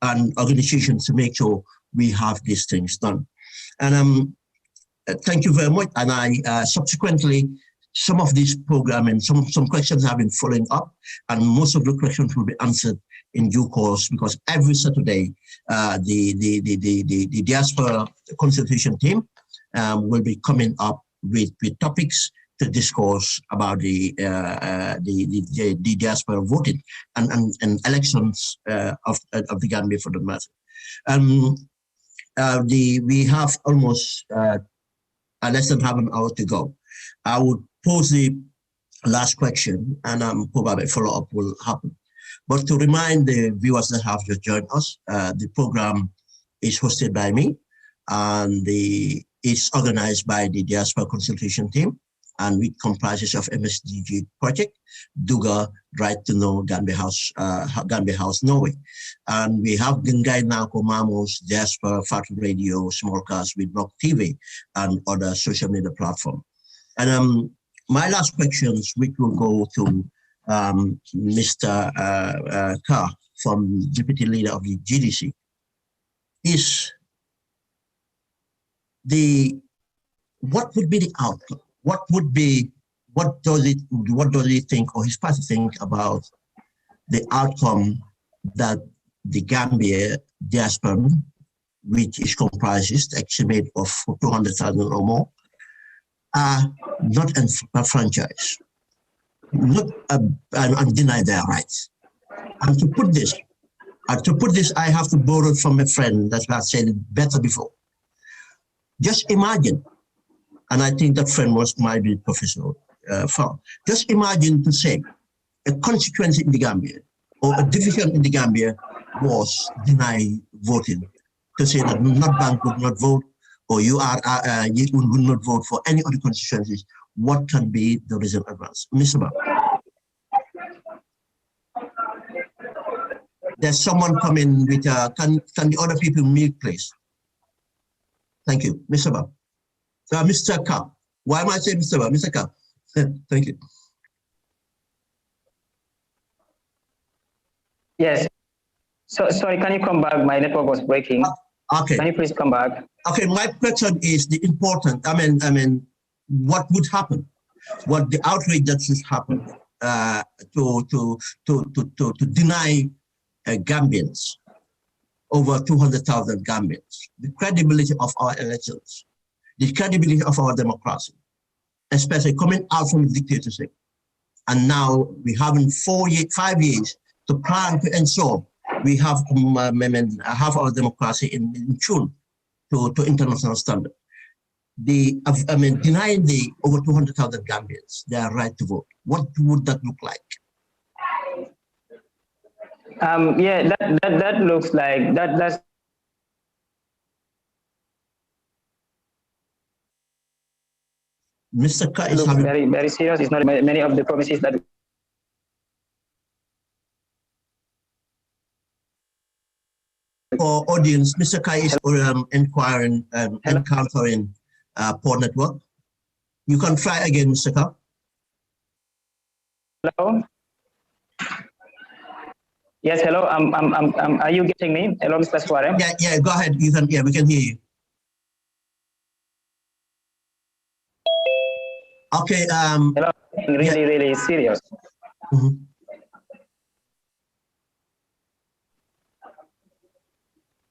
and organizations to make sure we have these things done. And thank you very much. And I subsequently, some of this programming, some questions have been following up, and most of the questions will be answered in due course, because every Saturday the Diaspora consultation team will be coming up with topics to discuss about the diaspora voting and elections of the Gambia for the matter. We have almost less than half an hour to go. I would pose the last question, and probably follow-up will happen. But to remind the viewers that have just joined us, the program is hosted by me, and it's organized by the Diaspora Consultation Team, and it comprises of MSDG Project, Duga, Right to Know, Gambia House, Norway. And we have Gengai Nako Mamos, Diaspora, Fatu Radio, Smallcast with Block TV, and other social media platforms. And my last questions, which will go to Mr. Carr, from Deputy Leader of the GDC, is what would be the outcome? What does he think, or his party think, about the outcome that the Gambia diaspora which is comprises the estimate of 200,000 or more, are not enfranchised, not and deny their rights. And to put this, I have to borrow from a friend that has said it better before. Just imagine, and I think that friend might be professional. Just imagine to say a constituency in the Gambia or a division in the Gambia was denied voting, to say that North Bank would not vote, or you would not vote for any other constituencies. What can be the result advance? Mr. Ba. There's someone coming with, can the other people mute, please? Thank you, Mr. Ba. Mr. Ka. Why am I saying Mr. Ba? Mr. Ka. Thank you. Yes. So sorry, can you come back? My network was breaking. Okay. Can you please come back? Okay, my question is the important, I mean, what would happen? What the outrage that should happen to deny Gambians, over 200,000 Gambians, the credibility of our elections, the credibility of our democracy, especially coming out from the dictatorship. And now we have 5 years to plan to ensure we have our democracy in tune to international standard. Denying the over 200,000 Gambians their right to vote, what would that look like? Yeah, that looks like that's Mr. Ka is having very, very serious. It's not many of the promises that for audience. Mr. Ka is encountering poor network. You can try again, Mr. Ka. Hello. Yes, hello. Are you getting me? Hello, Mr. Suarez. Yeah. Go ahead. We can hear you. Okay. Hello. Really serious. Mm-hmm.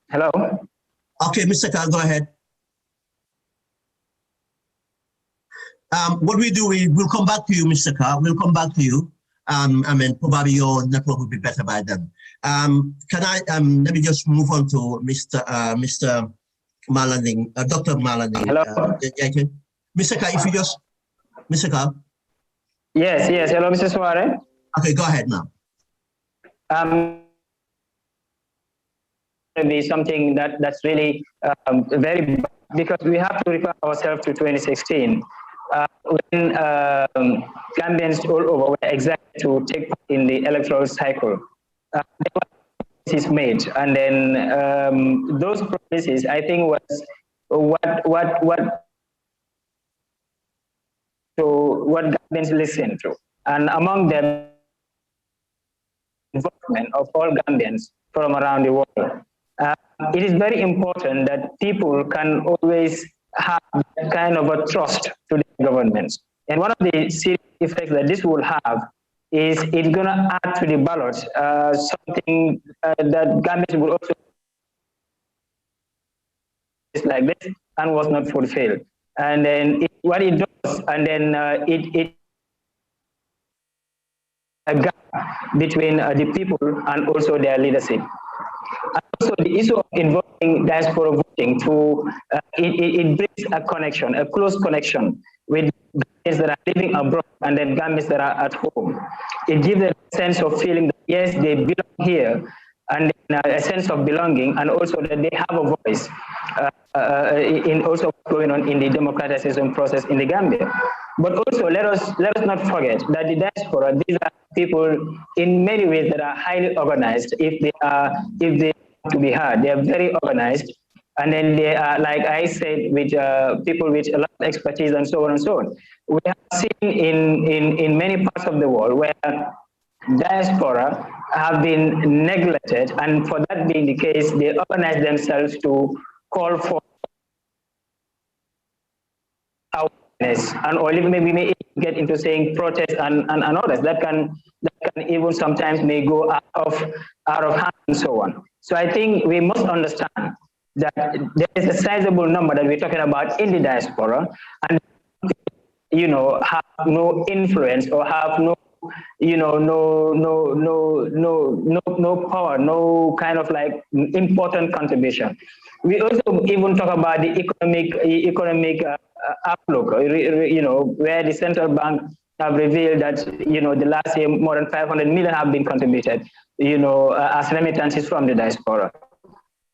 Hello. Okay, Mr. Ka, go ahead. What we do, we will come back to you, Mr. Ka. We'll come back to you. Probably your network will be better by then. Can I, let me just move on to Mr. Malanding, Dr. Malanding. Hello. Mr. Ka, if you just, Mr. Ka. Yes. Hello, Mr. Suarez. Okay, go ahead now. Be something that's really very, because we have to refer ourselves to 2016. When Gambians all over were exactly to take part in the electoral cycle, promises made, and then those promises, I think, was what Gambians listened to, and among them, involvement of all Gambians from around the world. It is very important that people can always have that kind of a trust to the governments. And one of the serious effects that this will have is it's going to add to the ballot something that Gambians will also like this and was not fulfilled. And then what it does, and then it a gap between the people and also their leadership. And also the issue of involving diaspora voting it brings a connection, a close connection with Gambians that are living abroad and then Gambians that are at home. It gives a sense of feeling that yes, they belong here, and a sense of belonging, and also that they have a voice in also what's going on in the democratization process in the Gambia. But also let us not forget that the diaspora, these are people in many ways that are highly organized. If they are to be heard, they are very organized, and then they are, like I said, with people with a lot of expertise and so on and so on. We have seen in many parts of the world where diaspora have been neglected, and for that being the case, they organize themselves to call for awareness, and or even maybe may get into saying protest and others that can even sometimes may go out of hand and so on. So I think we must understand that there is a sizable number that we're talking about in the diaspora, and have no influence or have no power, no kind of like important contribution. We also even talk about the economic outlook, where the central bank have revealed that, the last year more than 500 million have been contributed, as remittances from the diaspora.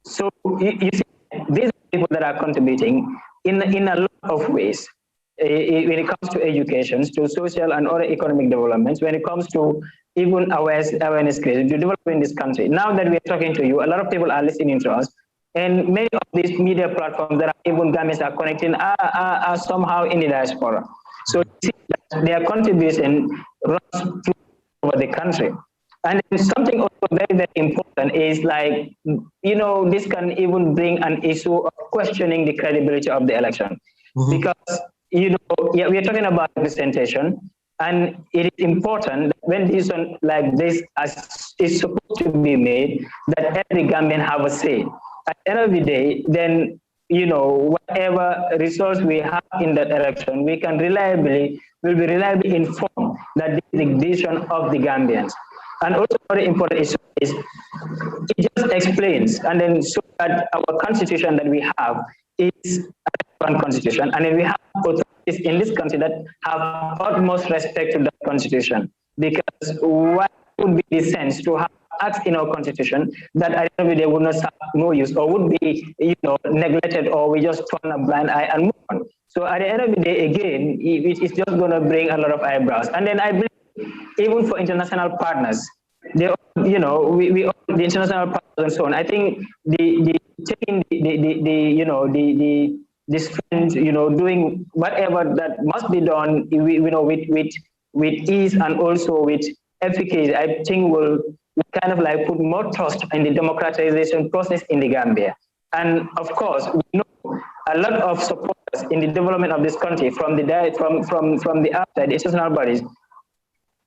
So you see, these people that are contributing in a lot of ways. When it comes to education, to social and other economic developments, when it comes to even awareness creation, to developing this country. Now that we are talking to you, a lot of people are listening to us, and many of these media platforms that are even Gambians are connecting are somehow in the diaspora. So you see that their contribution runs through over the country. And something also very, very important is like, this can even bring an issue of questioning the credibility of the election. Mm-hmm. Because we are talking about representation, and it is important that when decisions like this is supposed to be made, that every Gambian have a say. At the end of the day, then, whatever results we have in that election, will be reliably informed that this is the decision of the Gambians. And also very important issue is it just explains, and then so that our constitution that we have is a constitution, and then we have authorities in this country that have utmost respect to that constitution. Because what would be the sense to have acts in our constitution that at the end of the day would not have no use, or would be neglected, or we just turn a blind eye and move on. So at the end of the day, again, it's just going to bring a lot of eyebrows. And then I believe even for international partners, the international partners and so on. I think this doing whatever that must be done, with ease and also with efficacy, I think will kind of like put more trust in the democratization process in the Gambia. And of course, we know a lot of supporters in the development of this country from the outside, the international bodies.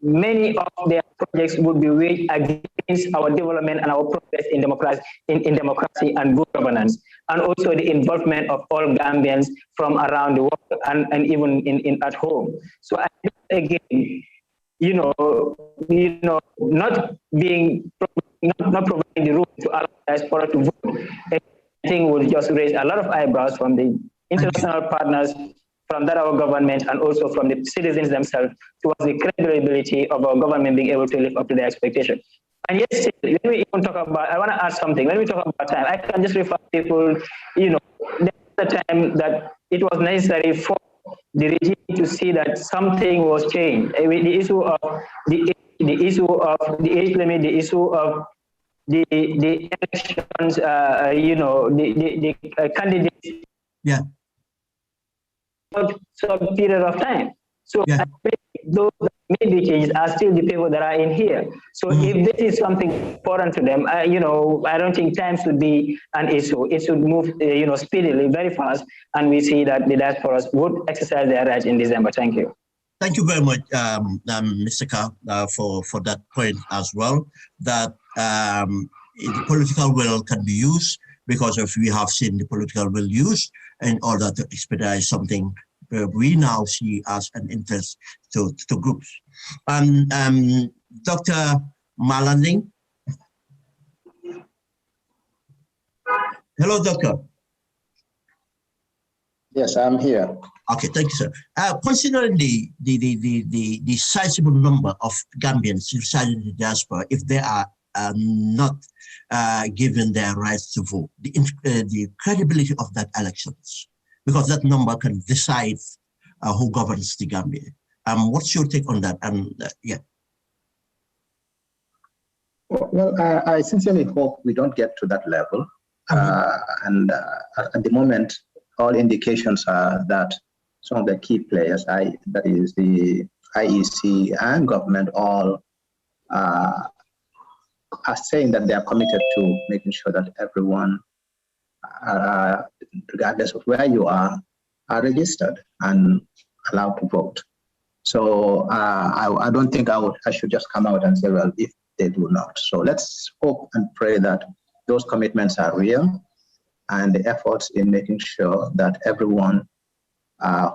Many of their projects would be weighed against our development and our progress in democracy and good governance, and also the involvement of all Gambians from around the world and even at home. So I think again, not providing the room to allow diaspora to vote, I think will just raise a lot of eyebrows from the international partners, from that our government, and also from the citizens themselves towards the credibility of our government being able to live up to their expectation. And yes, when we even talk about, I want to add something. When we talk about time, I can just refer people, there's the time that it was necessary for the regime to see that something was changed. The issue of the issue of the age limit, the issue of the elections, the candidates. Yeah. Some period of time. So yeah. I think those that made the changes are still the people that are in here. So if this is something important to them, I don't think time should be an issue. It should move, speedily, very fast, and we see that the diasporas would exercise their rights in December. Thank you. Thank you very much, Mr. Ka, for that point as well. That the political will can be used, because if we have seen the political will used in order to expedite something we now see as an interest to groups. Dr. Malanding. Hello, Doctor. Yes, I'm here. Okay, thank you, sir. Considering the sizable number of Gambians residing in the diaspora, if they are not given their rights to vote, the credibility of that elections, because that number can decide who governs the Gambia. What's your take on that? Yeah. Well, I sincerely hope we don't get to that level. And at the moment, all indications are that some of the key players, that is the IEC and government, all are saying that they are committed to making sure that everyone, regardless of where you are registered and allowed to vote. So I don't think I should just come out and say, well, if they do not. So let's hope and pray that those commitments are real, and the efforts in making sure that everyone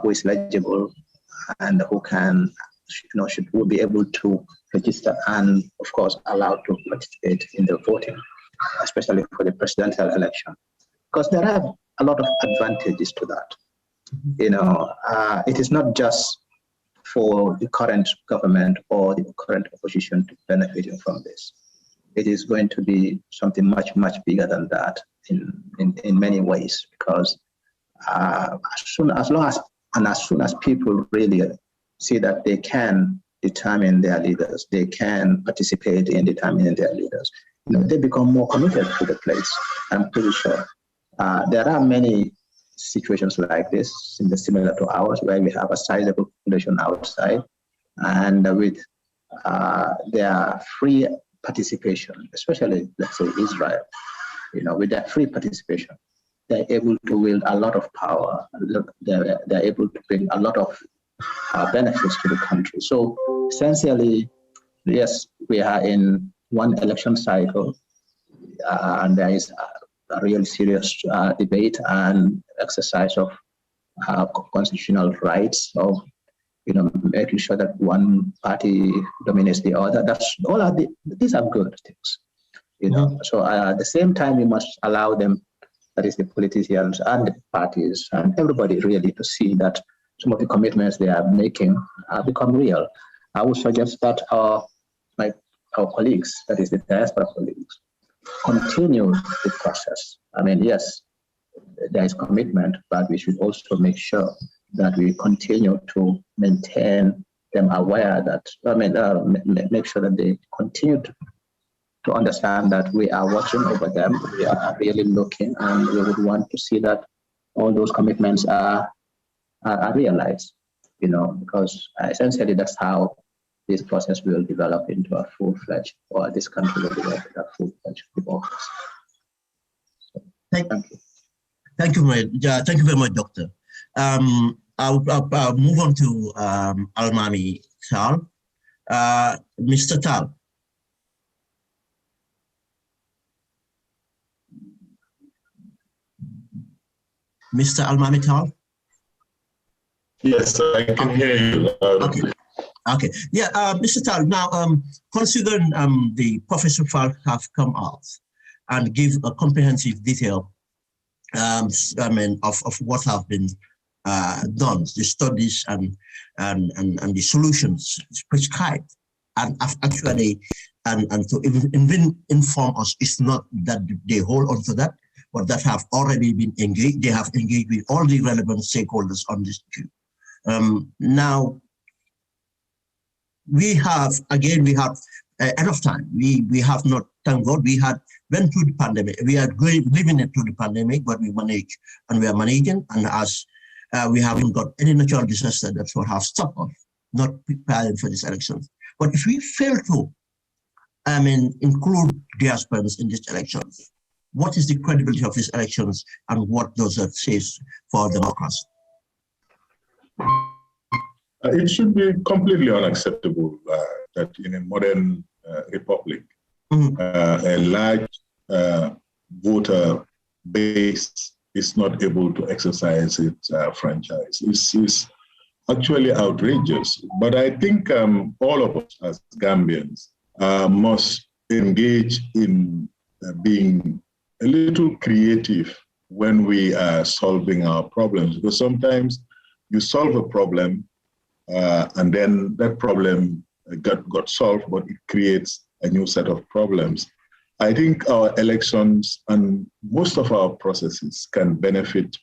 who is eligible and who can, will be able to register and, of course, allowed to participate in the voting, especially for the presidential election. Because there are a lot of advantages to that. It is not just for the current government or the current opposition to benefit from this. It is going to be something much, much bigger than that in many ways, because as soon as people really see that they can determine their leaders, they can participate in determining their leaders, they become more committed to the place. I'm pretty sure. There are many situations like this, similar to ours, where we have a sizable population outside, and with their free participation, especially, let's say, Israel, with their free participation, they're able to wield a lot of power. They're able to bring a lot of benefits to the country. So essentially, yes, we are in one election cycle, and there is a really serious debate and exercise of constitutional rights of making sure that one party dominates the other. These are good things, So at the same time, we must allow them, that is the politicians and the parties and everybody, really, to see that some of the commitments they are making become real. I would suggest that our colleagues, that is the diaspora colleagues, continue the process. I mean, yes, there is commitment, but we should also make sure that we continue to maintain them aware that, make sure that they continue to understand that we are watching over them, we are really looking, and we would want to see that all those commitments are realized, because essentially that's how this process will develop into a full-fledged, or this country will develop into a full-fledged democracy. So, thank you. Thank you very much, Doctor. I'll move on to Almami Tal. Mr. Tal. Mr. Almami Tal? Yes, I can hear you. Okay. Yeah, Mr. Tal, now, considering the Professor Falk have come out and give a comprehensive detail of what have been done, the studies and the solutions prescribed, and actually, and to even inform us, it's not that they hold on to that, but that have already been engaged. They have engaged with all the relevant stakeholders on this issue. Now, we have enough time. We have not, thank God, we had went through the pandemic. We are living through the pandemic, but we manage and we are managing. And as we haven't got any natural disaster that's what have stopped us not preparing for these elections. But if we fail to, include diasporans in these elections, what is the credibility of these elections, and what does that say for democracy? It should be completely unacceptable that in a modern republic, a large voter base is not able to exercise its franchise. It's actually outrageous. But I think all of us as Gambians must engage in being a little creative when we are solving our problems, because sometimes you solve a problem and then that problem got solved, but it creates a new set of problems. I think our elections and most of our processes can benefit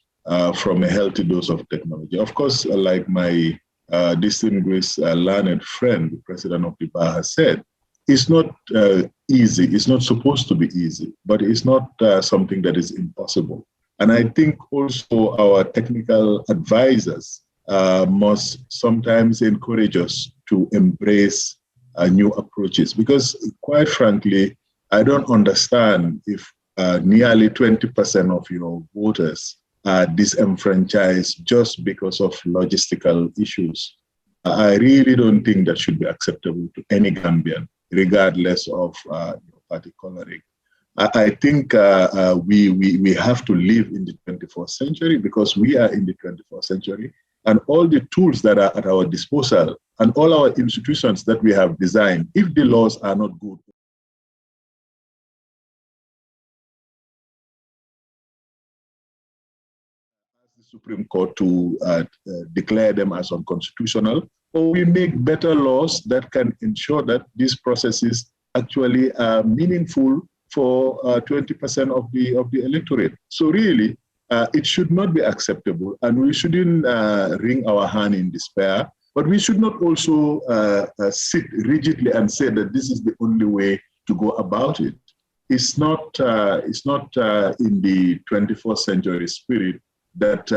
from a healthy dose of technology. Of course, like my distinguished learned friend, the president of the bar, has said, it's not easy. It's not supposed to be easy, but it's not something that is impossible. And I think also our technical advisors must sometimes encourage us to embrace new approaches, because quite frankly, I don't understand if nearly 20% of your voters are disenfranchised just because of logistical issues. I really don't think that should be acceptable to any Gambian, regardless of your party coloring. I think we have to live in the 21st century because we are in the 21st century, and all the tools that are at our disposal and all our institutions that we have designed, if the laws are not good, the Supreme Court to declare them as unconstitutional, or we make better laws that can ensure that these processes actually are meaningful for 20% of the electorate. So really, it should not be acceptable, and we shouldn't wring our hand in despair, but we should not also sit rigidly and say that this is the only way to go about it. It's not in the 21st century spirit that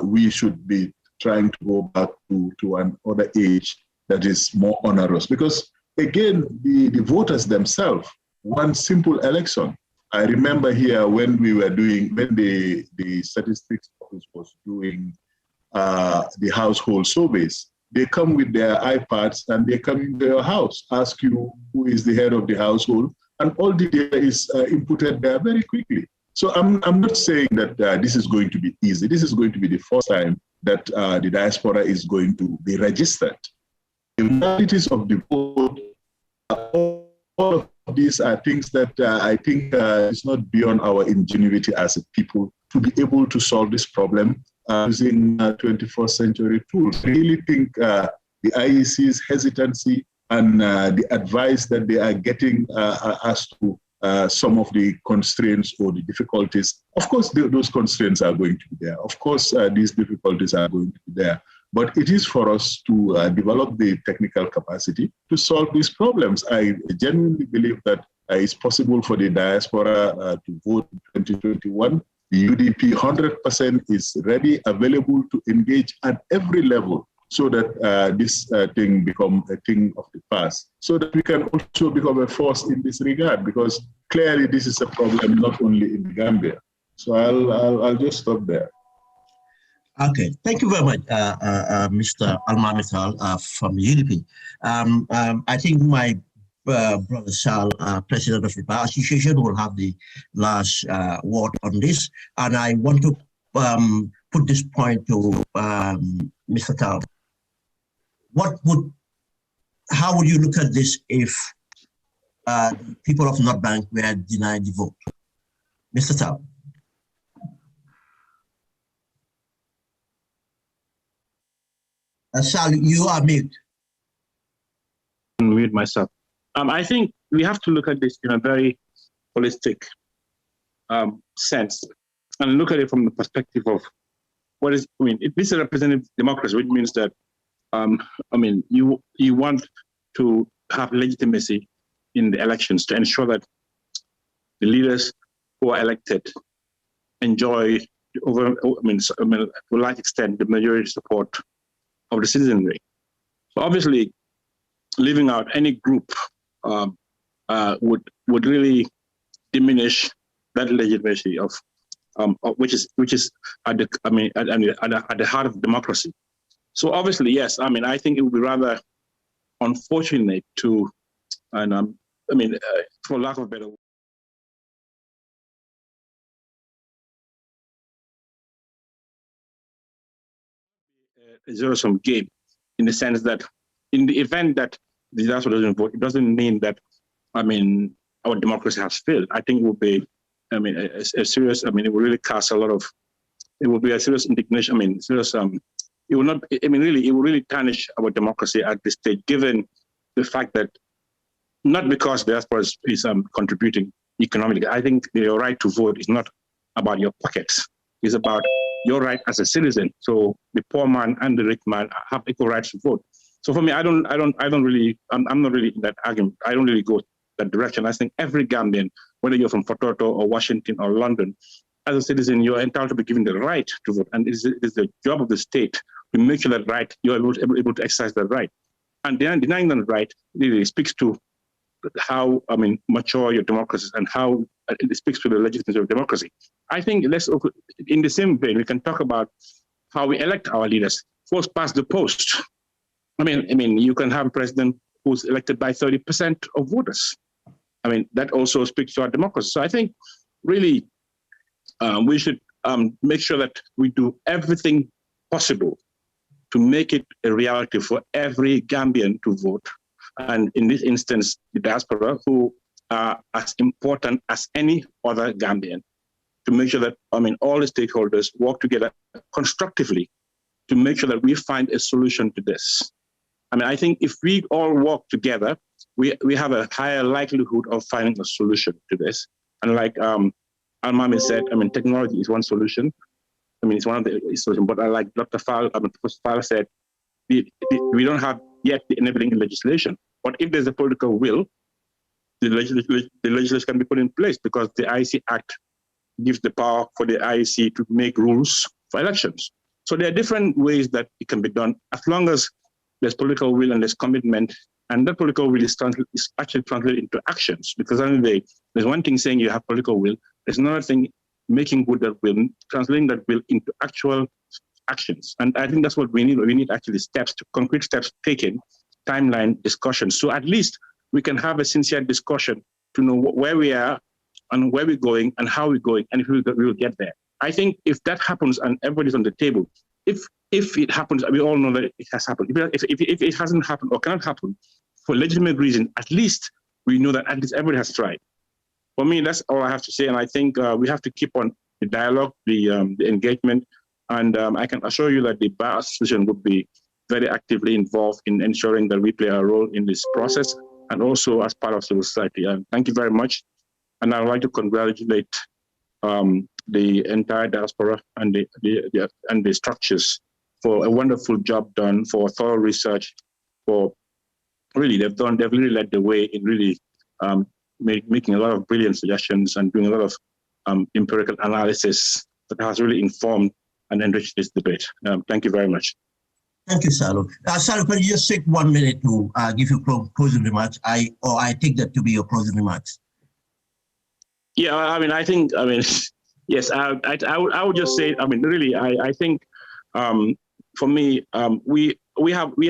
we should be trying to go back to another age that is more onerous. Because again, the voters themselves want simple election. I remember here when the statistics office was doing the household surveys, they come with their iPads and they come into your house, ask you who is the head of the household, and all the data is inputted there very quickly. So I'm not saying that this is going to be easy. This is going to be the first time that the diaspora is going to be registered. The modalities of the vote, all of these are things that I think is not beyond our ingenuity as a people to be able to solve this problem using 21st century tools. I really think the IEC's hesitancy and the advice that they are getting as to some of the constraints or the difficulties. Of course, those constraints are going to be there. Of course, these difficulties are going to be there. But it is for us to develop the technical capacity to solve these problems. I genuinely believe that it's possible for the diaspora to vote in 2021. The UDP 100% is ready, available to engage at every level, so that this thing become a thing of the past, so that we can also become a force in this regard, because clearly this is a problem not only in Gambia. So I'll just stop there. Okay, thank you very much, Mr. Almamithal from UDP. I think my brother Sal, President of the Bar Association, will have the last word on this, and I want to put this point to Mr. Tal. How would you look at this if people of North Bank were denied the vote? Mr. Tal. Sal, you are mute. Mute myself. I think we have to look at this in a very holistic sense and look at it from the perspective of what is, this is a representative democracy, which means that you want to have legitimacy in the elections to ensure that the leaders who are elected enjoy, to a large extent, the majority support of the citizenry. So obviously, leaving out any group would really diminish that legitimacy of which is at the heart of democracy. So obviously, yes, I think it would be rather unfortunate to, for lack of a better word, a zero-sum game, in the sense that in the event that the diaspora doesn't vote, it doesn't mean that, our democracy has failed. I think it would be, a serious, it would really cast a lot of, it would be a serious indignation, it will not, it will really tarnish our democracy at this stage, given the fact that, not because the diaspora is contributing economically. I think your right to vote is not about your pockets. It's about your right as a citizen. So the poor man and the rich man have equal rights to vote. So for me, I'm not really in that argument. I don't really go that direction. I think every Gambian, whether you're from Fototo or Washington or London, as a citizen, you're entitled to be given the right to vote. And it is the job of the state to make sure that right, you're able to exercise that right. And denying that right really speaks to how, mature your democracy is and how it speaks to the legitimacy of democracy. I think in the same vein, we can talk about how we elect our leaders. First past the post. You can have a president who's elected by 30% of voters. I mean, that also speaks to our democracy. So I think really we should make sure that we do everything possible to make it a reality for every Gambian to vote. And in this instance, the diaspora, who are as important as any other Gambian, to make sure that, I mean, all the stakeholders work together constructively to make sure that we find a solution to this. I mean, I think if we all work together, we have a higher likelihood of finding a solution to this. And like Al-Mami said, I mean, technology is one solution. I mean, it's one of the solutions, but like Dr. Fall said, we don't have yet the enabling legislation. But if there's a political will, the legislation can be put in place, because the IEC Act gives the power for the IEC to make rules for elections. So there are different ways that it can be done, as long as there's political will and there's commitment, and that political will is actually translated into actions. Because there's one thing saying you have political will, there's another thing making good that will, translating that will into actual actions. And I think that's what we need. We need actually concrete steps taken, timeline discussion. So at least we can have a sincere discussion to know where we are and where we're going and how we're going, and if we will get there. I think if that happens and everybody's on the table, if it happens, we all know that it has happened. If it hasn't happened or cannot happen for legitimate reason, at least we know that at least everybody has tried. For me, that's all I have to say. And I think we have to keep on the dialogue, the engagement. And I can assure you that the Bar Association would be very actively involved in ensuring that we play a role in this process, and also as part of civil society. Thank you very much. And I'd like to congratulate the entire diaspora and the structures for a wonderful job done, for thorough research, for really they've really led the way in really making a lot of brilliant suggestions and doing a lot of empirical analysis that has really informed and enriched this debate. Thank you very much. Thank you, Salo. Salo, can you just take 1 minute to give your closing remarks? I take that to be your closing remarks. Yeah, I mean, yes, I would just say, I mean, really, I think for me, we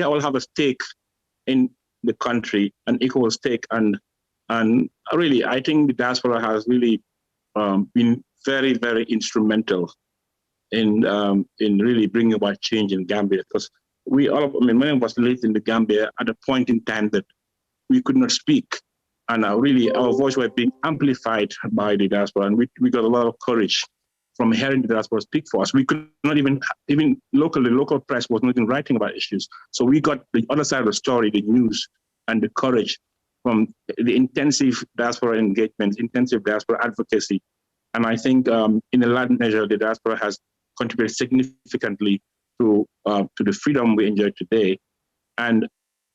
all have a stake in the country, an equal stake, and really, I think the diaspora has really been very, very instrumental in really bringing about change in Gambia, because many of us lived in the Gambia at a point in time that we could not speak. And really, our voice was being amplified by the diaspora, and we got a lot of courage from hearing the diaspora speak for us. We could not even locally, local press was not even writing about issues. So we got the other side of the story, the news, and the courage from the intensive diaspora engagement, intensive diaspora advocacy. And I think in a large measure, the diaspora has contributed significantly to the freedom we enjoy today. And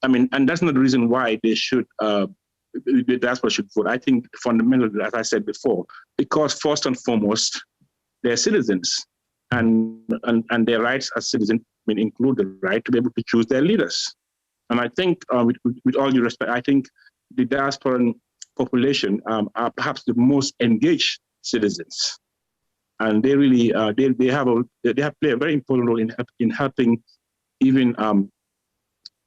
I mean, and that's not the reason why they should, the diaspora should vote. I think fundamentally, as I said before, because first and foremost, they're citizens, and their rights as citizens include the right to be able to choose their leaders. And I think, with all due respect, I think the diasporan population are perhaps the most engaged citizens, and they really they play a very important role in helping even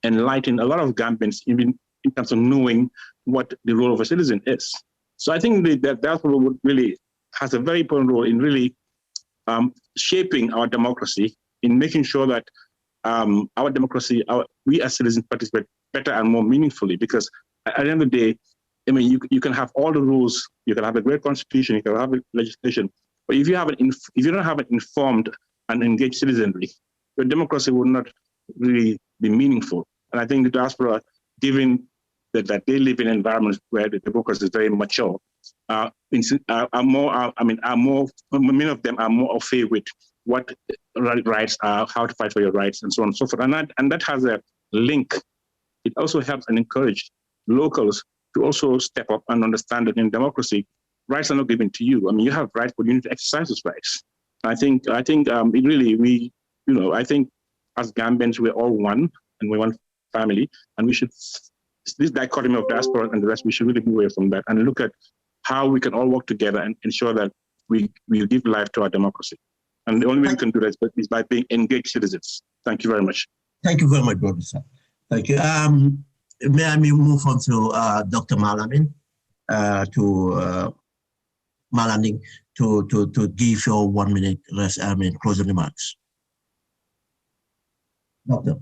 enlighten a lot of Gambians, even in terms of knowing what the role of a citizen is. So I think that diaspora would really has a very important role in really shaping our democracy, in making sure that our democracy, we as citizens participate better and more meaningfully. Because at the end of the day, I mean, you can have all the rules, you can have a great constitution, you can have legislation, but if you don't have an informed and engaged citizenry, your democracy will not really be meaningful. And I think the diaspora, given that they live in environments where the democracy is very mature, many of them are more au fait with what rights are, how to fight for your rights, and so on and so forth. And that has a link. It also helps and encourages locals to also step up and understand that in democracy, rights are not given to you. I mean, you have rights, but you need to exercise those rights. I think it really, I think as Gambians, we're all one, and we're one family, and we should, this dichotomy of diaspora and the rest, we should really move away from that and look at how we can all work together and ensure that we give life to our democracy. And the only way we can do that is by being engaged citizens. Thank you very much. Thank you very much, brother. Thank you. May I move on to Dr. Malamin? Malanding to give your 1 minute closing remarks. Doctor.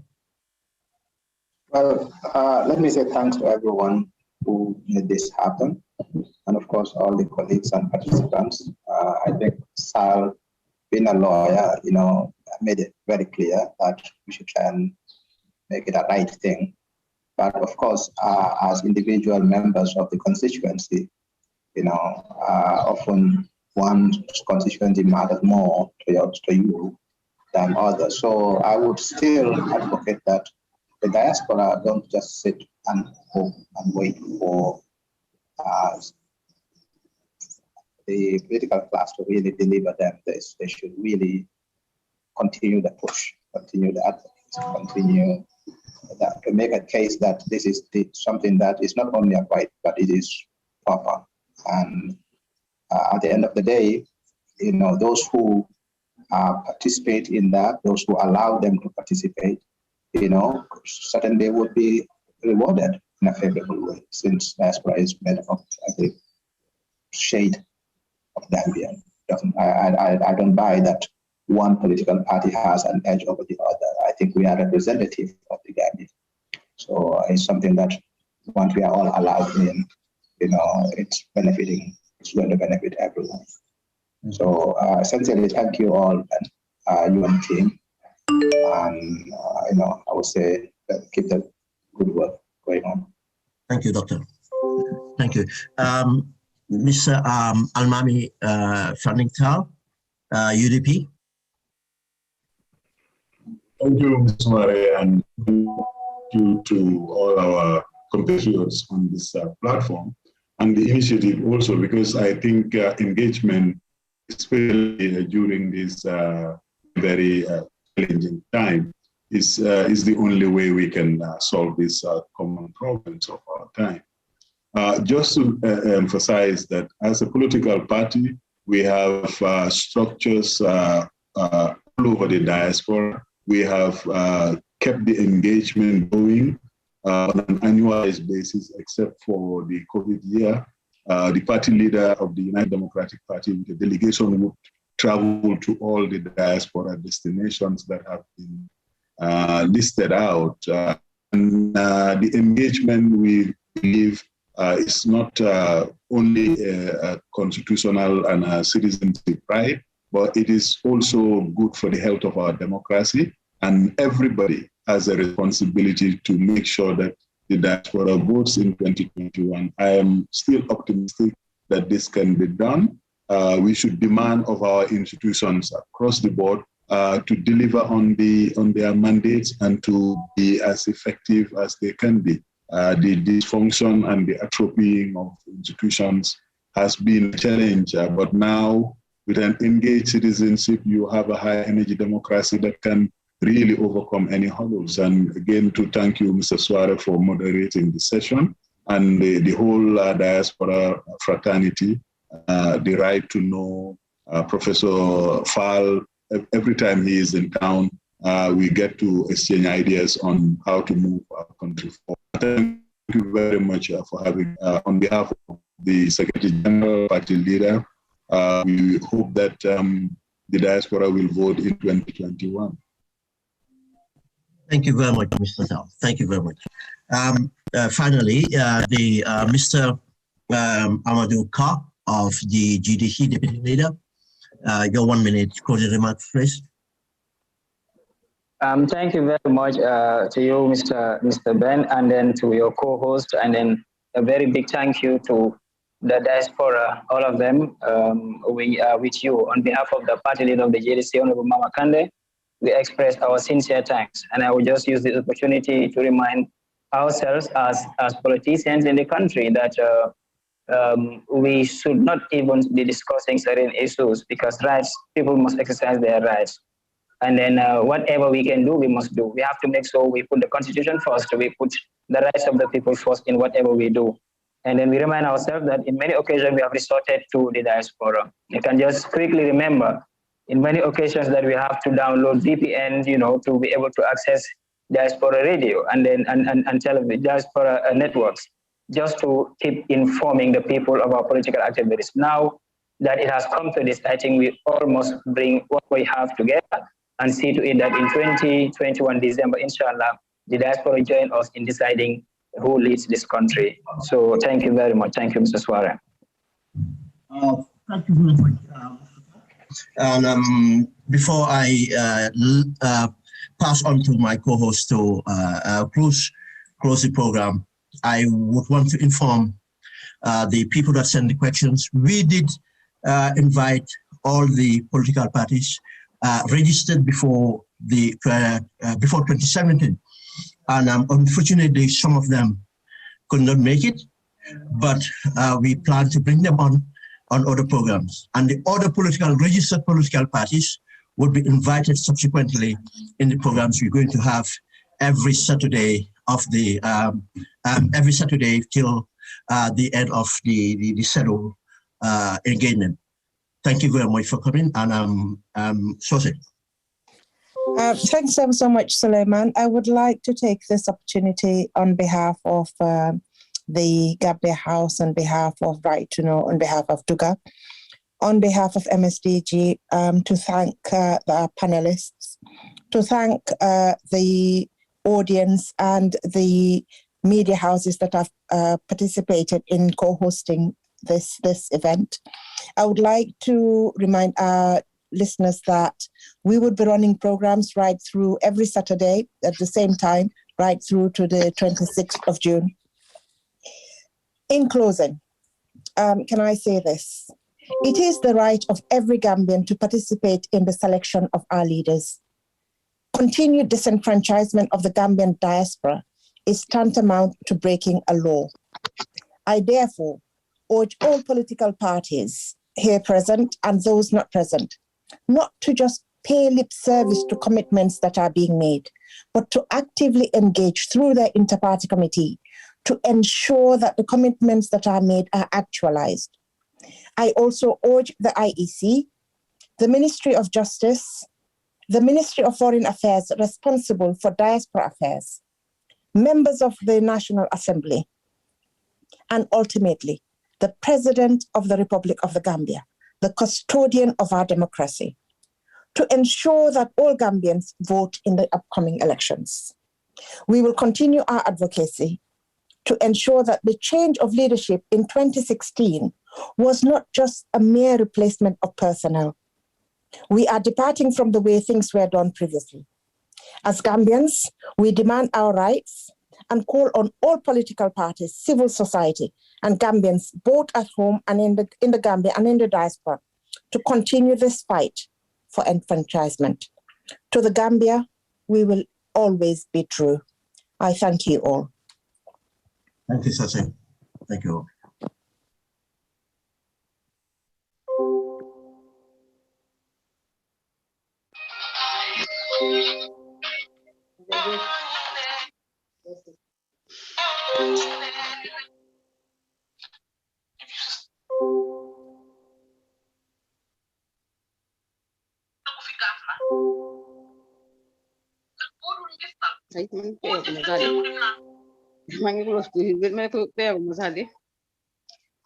Well, let me say thanks to everyone who made this happen, and of course all the colleagues and participants. I think Sal, being a lawyer, made it very clear that we should try and make it a right thing. But of course, as individual members of the constituency, often one constituency matters more to you than others. So I would still advocate that the diaspora don't just sit and hope and wait for the political class to really deliver them this. They should really continue the push, continue the advocacy, continue that, to make a case that this is something that is not only a right, but it is proper. And at the end of the day, those who participate in that, those who allow them to participate, certainly would be rewarded in a favorable way, since diaspora is made of every shade of Gambia. I don't buy that one political party has an edge over the other. I think we are representative of the Gambia. So it's something that once we are all allowed in, it's going to benefit everyone. So essentially, thank you all and you and the team. And I would say keep the good work going on. Thank you, Doctor. Thank you. Mr. Almami Fanning-Tal, UDP. Thank you, Mr. Mare, and thank you to all our compatriots on this platform and the initiative also, because I think engagement, especially during this very challenging time, is the only way we can solve these common problems of our time. Just to emphasize that as a political party, we have structures all over the diaspora. We have kept the engagement going on an annualized basis, except for the COVID year. The party leader of the United Democratic Party with a delegation would travel to all the diaspora destinations that have been listed out. And the engagement, we believe, is not only a constitutional and a citizenship right, but it is also good for the health of our democracy. And everybody has a responsibility to make sure that the diaspora votes in 2021. I am still optimistic that this can be done. We should demand of our institutions across the board to deliver on their mandates and to be as effective as they can be. The dysfunction and the atrophying of institutions has been a challenge, but now with an engaged citizenship, you have a high energy democracy that can really overcome any hurdles. And again, to thank you, Mr. Suare, for moderating the session, and the whole diaspora fraternity, the right to know Professor Fall. Every time he is in town, we get to exchange ideas on how to move our country forward. Thank you very much for having, on behalf of the Secretary General, Party Leader, we hope that the diaspora will vote in 2021. Thank you very much, Mr. Tal. Thank you very much. Finally, Mr. Amadou Ka of the GDC Deputy Leader. Your 1 minute closing remarks, please. Thank you very much to you, Mr. Ben, and then to your co-host, and then a very big thank you to the diaspora, all of them. We are with you on behalf of the party leader of the GDC, Honorable Mama Kande. We express our sincere thanks, and I will just use this opportunity to remind ourselves as politicians in the country that we should not even be discussing certain issues, because people must exercise their rights. And then whatever we can do, we must do. We have to make sure we put the Constitution first, we put the rights of the people first in whatever we do. And then we remind ourselves that in many occasions we have resorted to the diaspora. You can just quickly remember, in many occasions that we have to download VPN, to be able to access diaspora radio and then and television, diaspora networks. just to keep informing the people of our political activities. Now that it has come to this, I think we all must bring what we have together and see to it that in 2021 December, inshallah, the diaspora join us in deciding who leads this country. So thank you very much. Thank you, Mr. Suarez. Thank you very much. And before I pass on to my co-host to close the program, I would want to inform the people that send the questions. We did invite all the political parties registered before 2017, and unfortunately, some of them could not make it. But we plan to bring them on other programs, and the other registered political parties would be invited subsequently in the programs we're going to have every Saturday till the end of the settled engagement. Thank you very much for coming, and Sosie. Thanks so much, Suleiman. I would like to take this opportunity on behalf of the Gambia House, on behalf of Right to Know, on behalf of Duga, on behalf of MSDG, to thank the panelists, to thank the audience and the media houses that have participated in co-hosting this event. I would like to remind our listeners that we would be running programs right through every Saturday at the same time, right through to the 26th of June. In closing, can I say this? It is the right of every Gambian to participate in the selection of our leaders. Continued disenfranchisement of the Gambian diaspora is tantamount to breaking a law. I therefore urge all political parties here present and those not present not to just pay lip service to commitments that are being made, but to actively engage through their inter-party committee to ensure that the commitments that are made are actualized. I also urge the IEC, the Ministry of Justice, the Ministry of Foreign Affairs responsible for diaspora affairs, members of the National Assembly, and ultimately, the President of the Republic of the Gambia, the custodian of our democracy, to ensure that all Gambians vote in the upcoming elections. We will continue our advocacy to ensure that the change of leadership in 2016 was not just a mere replacement of personnel. We are departing from the way things were done previously. As Gambians, we demand our rights and call on all political parties, civil society, and Gambians, both at home and in the Gambia and in the diaspora, to continue this fight for enfranchisement. To the Gambia, we will always be true. I thank you all. Thank you, Sosie. Thank you all.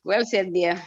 Well said, dear.